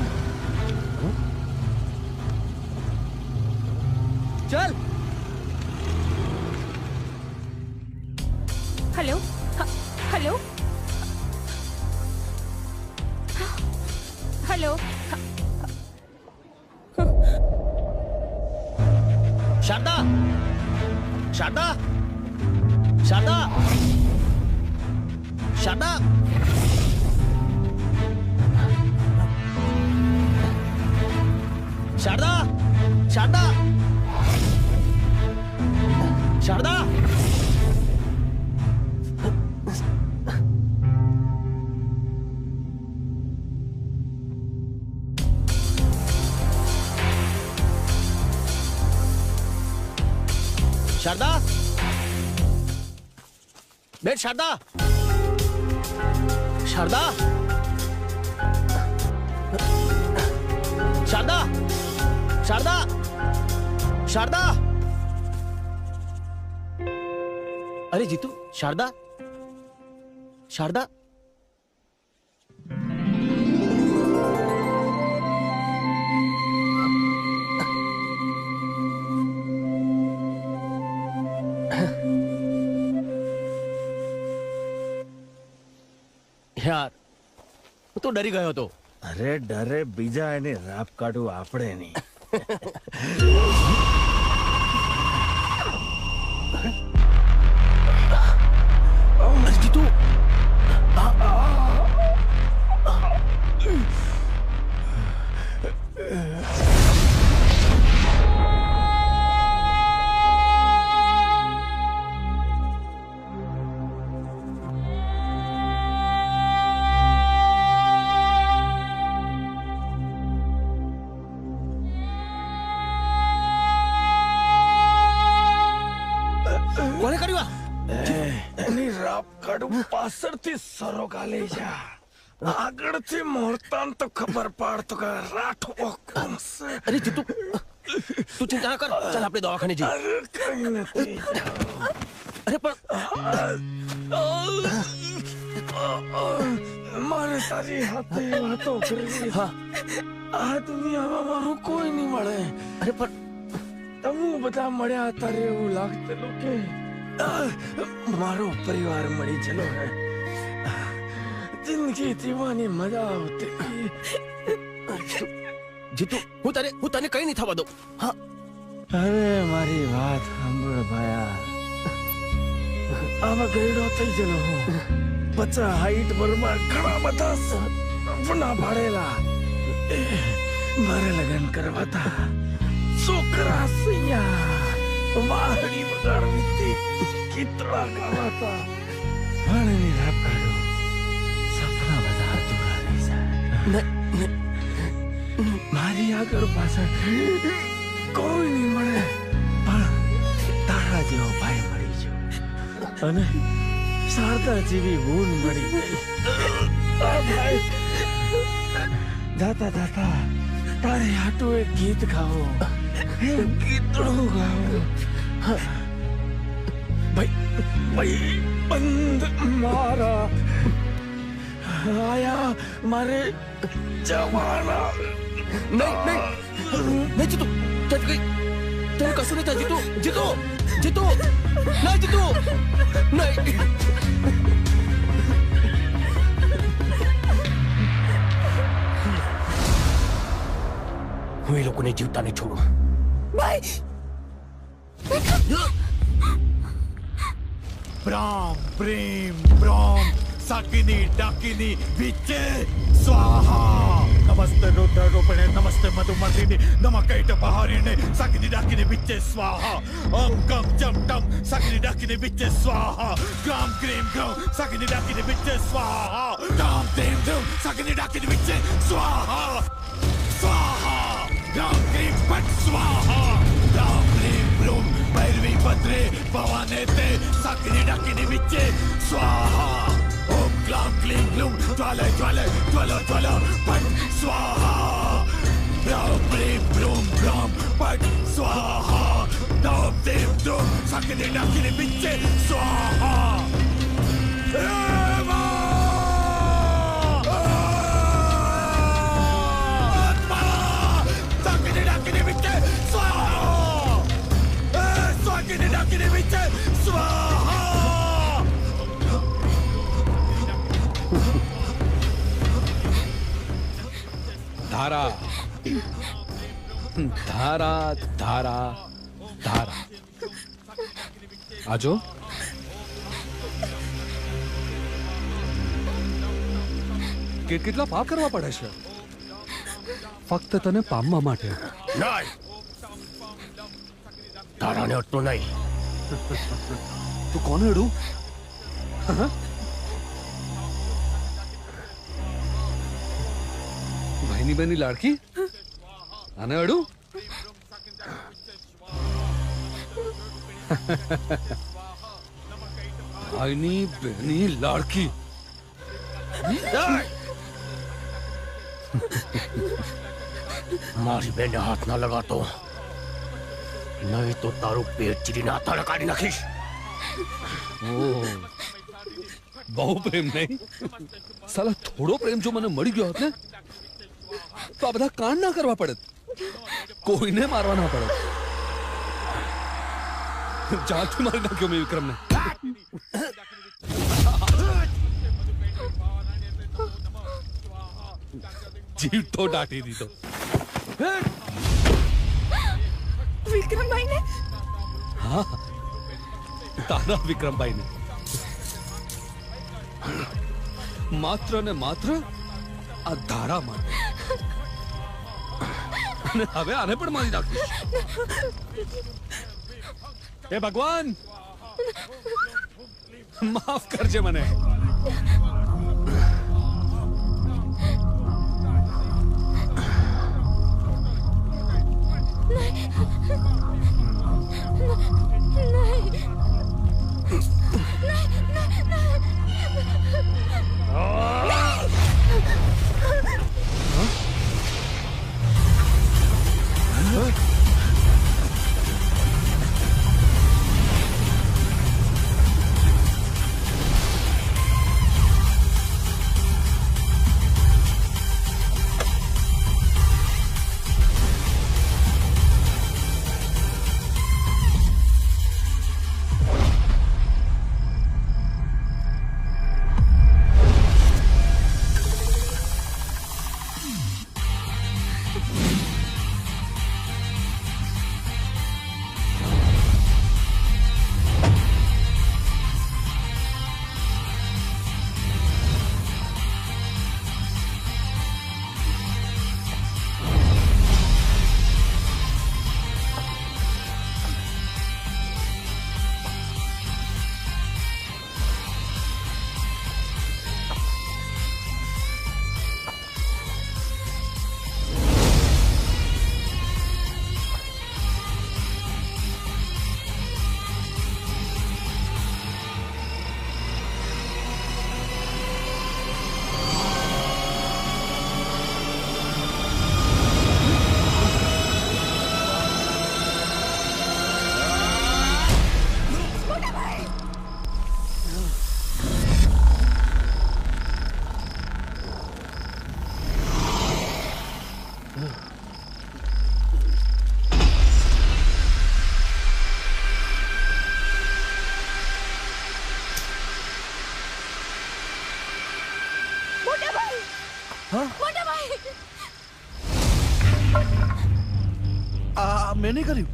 ચલ. Hello. Hello. Hello. Sharda, Sharda, Sharda, Sharda. Sharda, Sharda, Sharda. Sharda ben, Sharda, Sharda, Sharda, Sharda, Sharda. અરે જીતુ, શારદા, શારદા. યાર, હું તો ડરી ગયો હતો. અરે ડરે બીજા, એને રાપ કાઢવું આપણે નહીં. જીતુ, કોને કર્યું? એની રાપ કાઢું પાછળથી સરો ગાલે જા, આગળથી મોરતાન તો ખબર પાડતો કે રાઠો કોણ છે. અરે જીતુ, તું ચિંતા ના કર, ચાલ આપણે દવાખાને જઈએ. અરે કઈ નથી. અરે પણ મારે તારી હાથે વાતો કરવી. આ દુનિયામાં મારું કોઈ નહીં મળે. અરે પણ તમે બધા મળ્યા તારે એવું લાગતું કે મારો પરિવાર મળી ચલો હે. જિંદગી જીવવાની મજા આવતી. જીતુ, હું તને કઈ નહીં થવા દઉં. હા, અરે મારી વાત સાંભળ ભાયા. આવા ગયડો થઈ ગયેલો હું. 50 હાઈટ વરમાં ઘણા બધા સપના પાડેલા. મારે લગ્ન કરવા હતા. છોકરા સૈયા વાહડી વગાડવી હતી, ગીતડા ગાવાતા. પણ એની રાપ કાઢો, સપના બધા અધૂરા રહી જાય. મારી આગળ પાછળ કોઈ નહીં મળે, પણ તારા જેવો ભાઈ મળી ગયો અને શારદા જેવી બૂન મળી ગઈ. જાતા જાતા તારે હાટું એક ગીત ગાવો, ગીતડું ગાવો. ભાઈ બંધ મારા આયા મારે જવાના. નહીં જીતુ, તને કશું નહીં થાય. જીતુ, જીતુ, જીતુ, નહીં જીતુ, નહીં. હું એ લોકોને જીવતા નહીં છોડું. બ્રામ પ્રેમ બ્રામ સાકિની ડાકિની વિચે સ્વાહા. નમસ્તે રુદ્ર રૂપિણે, નમસ્તે મધુમતીની, નમ કૈટ બહારીને, સાકિની ડાકિની વિચે સ્વાહા. ઓમ કમ જમ ટમ સાકિની ડાકિની વિચે સ્વાહા. ગ્રામ ક્રીમ ગ્રામ સાકિની ડાકિની વિચે સ્વાહા. ગ્રામ દેમ ધમ સાકિની ડાકિની વિચે સ્વાહા. સ્વાહા. ગ્રામ ક્રીમ પટ સ્વાહા. ગ્રામ ક્રીમ બ્રૂમ ભૈરવી ભદ્રે ભવાને તે સાકિની ડાકિની વિચે સ્વાહા. ઓમ ગ્લામ ક્લીમ ગ્લૂમ જ્વાલે જ્વાલે જ્વલો જ્વલો પટ સ્વાહા. ગ્રામ ક્રીમ બ્રૂમ ગ્રામ પટ સ્વાહા. ગ્રામ દેમ ધમ સાકિની ડાકિની વિચે સ્વાહા. ધારા ધારા ધારા ધારા. આજો કેટલા પાપ કરવા પડે છે ફક્ત તને પામવા માટે. નહીં, તારાને અટતું નહીં. તું કોને અડું? ભાઈની બેની લાડકી આને અડું? ભાઈની બહેની લાડકી મારી બેને હાથ ના લગાતો, નહીં તો તારું પેટ ચીરીને હાથા કાઢી નાખીશ. બહુ પ્રેમ નહીં? સાલા થોડો પ્રેમ જો મને મળી ગયો હોત ને તો આ બધા કાંડ ના કરવા પડે, કોઈને મારવા ના પડે. જાનથી મારી નાખ્યો મેં વિક્રમને. જીવ તો દાટી દીધો. વિક્રમભાઈ ને? હા, તારા વિક્રમભાઈ ને. માત્ર ને માત્ર આ ધારા માટે. અને હવે આને પણ મારી નાખીશ. હે ભગવાન, માફ કરજે મને. મેં નહીં કર્યું.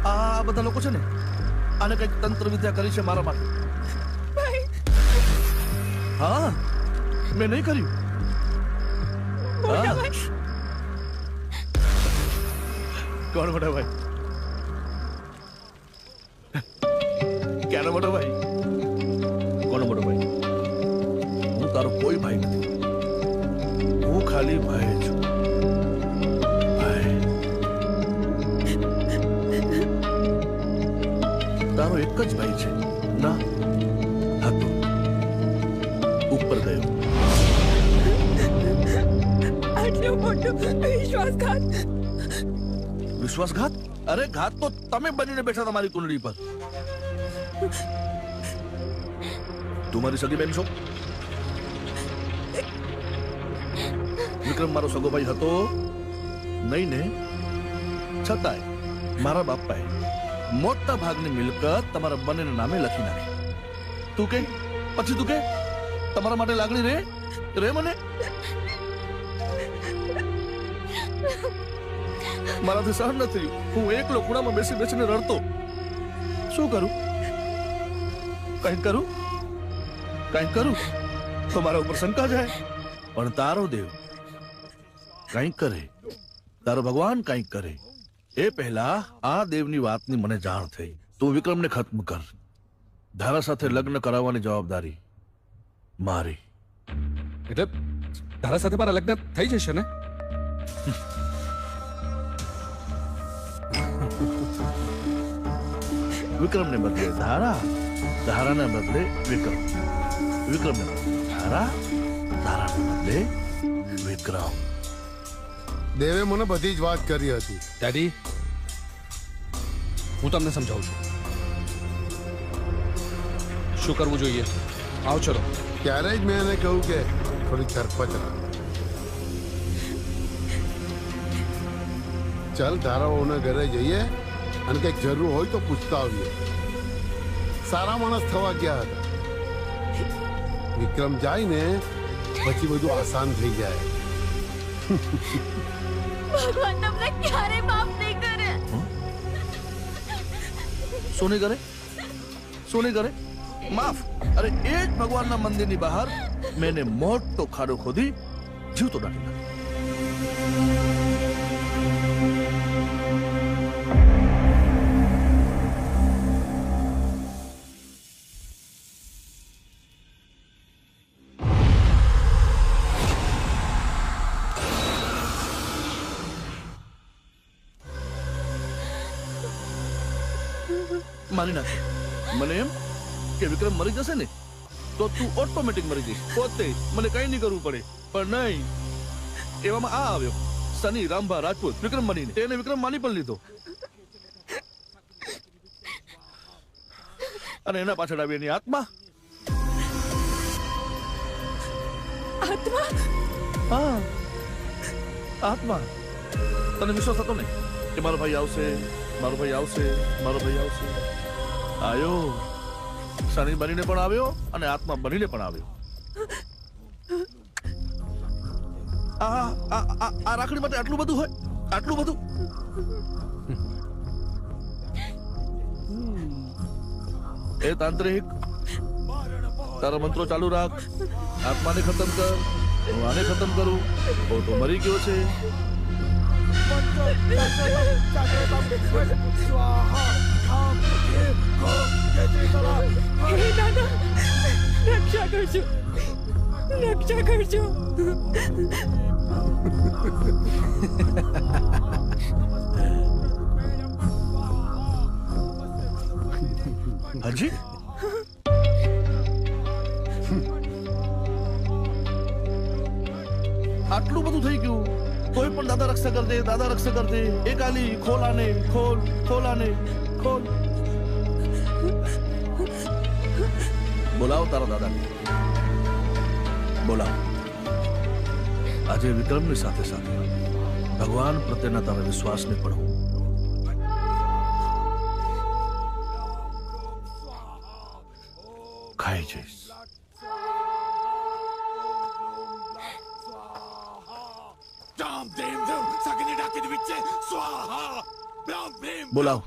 આ બધા લોકો છે ને આને કઈક તંત્ર વિદ્યા કરી છે મારા માટે. હા, મેં નહીં કર્યું. કોણ મોટા ભાઈ? ક્યાંનો મોટો ભાઈ? કોનો મોટો ભાઈ? હું તારો કોઈ ભાઈ નથી. હું ખાલી ભાઈ છું. તારો એક જ ભાઈ છે ના? હતો, ઉપર ગયો. આટલો મોટો વિશ્વાસઘાત! વિશ્વાસઘાત? અરે ઘાત તો તમે બનીને બેઠા તમારી કુંડળી પર. તું મારી સગી બેન છો? વિક્રમ મારો સગો ભાઈ હતો નહીં ને? છતાંય મારા બાપાએ મોટા ભાગની મિલકત તમારા બંનેના નામે લખી નાખી. તું કે પછી તું કે તમારા માટે લાગણી રે મને? મારાથી સહન ન થયું. હું એકલો ખૂણામાં બેસી બેસીને રડતો. શું કરું? કંઈક કરું તો મારા ઉપર શંકા જાય. પણ તારો દેવ કંઈક કરે, તારો ભગવાન કંઈક કરે એ પહેલા આ દેવની વાતની મને જાણ થઈ. તું વિક્રમને ખત્મ કર. ધારા સાથે લગ્ન કરાવવાની જવાબદારી મારી. એટલે ધારા સાથે મારા લગ્ન થઈ જશે ને? વિક્રમને બદલે ધારા, ધારાને બદલે વિક્રમ, વિક્રમને બદલે ધારા, ધારાને બદલે વિક્રમ. દેવે મને બધી જ વાત કરી હતી. ડેડી, હું તમને સમજાવું છું શું કરવું જોઈએ. આવો ચલો. ત્યારે જ મેં એને કહ્યું કે થોડી ધરપત રાખ. ચાલ ધારાઓના ઘરે જઈએ અને કંઈક જરૂર હોય તો પૂછતા આવીએ. સારા માણસ થવા ગયા હતા. વિક્રમ જાય ને પછી બધું આસાન થઈ જાય. ભગવાન તમને ક્યારે માફ નહીં કરે. શું નહીં કરે? શું નહીં કરે? માફ? અરે એ જ ભગવાનના મંદિરની બહાર મેં એને મોટો ખાડો ખોદી જીવતો નાખી નાખ્યો. મારી નાખે. મને એમ કે વિક્રમ મરી જશે ને તો તું ઓટોમેટિક મરી જઈશ પોતે, મને કઈ નહીં કરવું પડે. પણ નહીં, એવામાં આ આવ્યો સની રામભા રાજપૂત વિક્રમ બનીને. તેને વિક્રમ માની પણ લીધો અને એના પાછળ આવી એની આત્મા. આત્મા? હા, આત્મા. તને વિશ્વાસ હતો ને કે મારો ભાઈ આવશે, મારો ભાઈ આવશે, મારો ભાઈ આવશે? આયો. સની બનીને પણ આવ્યો અને આત્મા બનીને પણ આવ્યો. આ રાખડી માટે આટલું બધું હોય? આટલું બધું? એ તાંત્રિક, તારા મંત્રો ચાલુ રાખ. આત્માને ખતમ કર. હું આને ખતમ કરું. તો મરી ગયો છે. રક્ષા કરજો, રક્ષા કરજો. હજી આટલું બધું થઈ ગયું કોઈ પણ દાદા રક્ષા કર દે, દાદા રક્ષા કર દે. એ કાલી ખોલ આને, ખોલ, ખોલ આને, ખોલ. બોલાવો તારા દાદાને, બોલાવો. આજે વિક્રમની સાથે સાથે ભગવાન પ્રત્યેના તારા વિશ્વાસને પણ હું ખાઈ જઈશ. બોલાવો.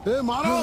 એ મારો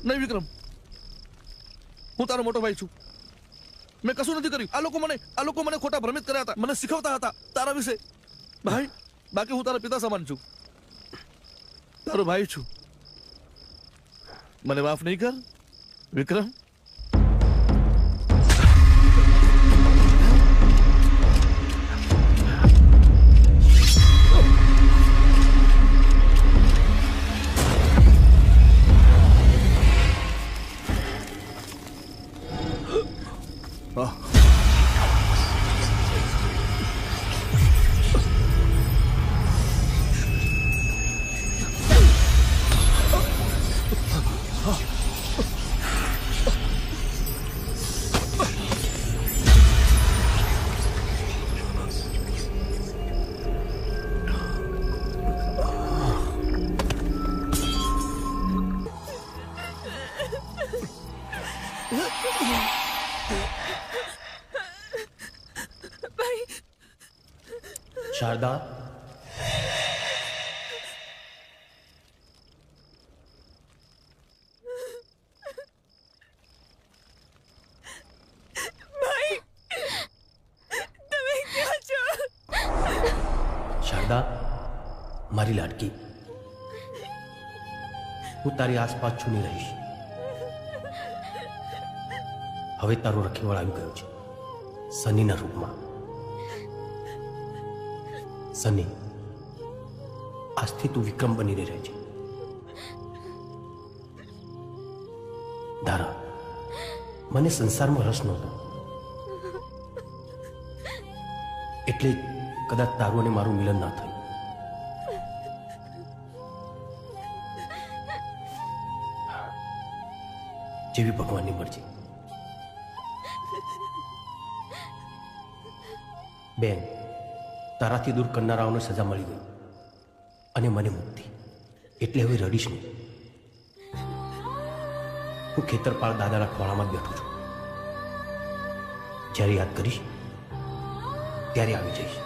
नहीं विक्रम, હું તારો મોટો ભાઈ છું. મેં કશું નથી કર્યું. આ લોકો મને ખોટા ભ્રમિત કર્યા હતા, મને શીખવતા હતા તારા વિશે. ભાઈ, બાકી હું તારા પિતા સમાન છું, તારો ભાઈ છું. મને માફ નહીં કર વિક્રમ. શારદા, શારદા, મારી લાડકી, હું તારી આસપાસ છુની રહીશ. હવે તારો રખેવાળ આવી ગયો છે સનીના રૂપમાં. સની, આજથી તું વિક્રમ બનીને રહે છે. ધારા, મને સંસારમાં રસ નહોતો, એટલે કદાચ તારું અને મારું મિલન ના થયું. જેવી ભગવાનની મરજી. બેન, તારાથી દૂર કરનારાઓને સજા મળી ગઈ અને મને મુક્તિ. એટલે હવે રડીશ નહીં. હું ખેતરપાળ દાદાના ખોળામાં જ બેઠું છું. જ્યારે યાદ કરીશ ત્યારે આવી જઈશ.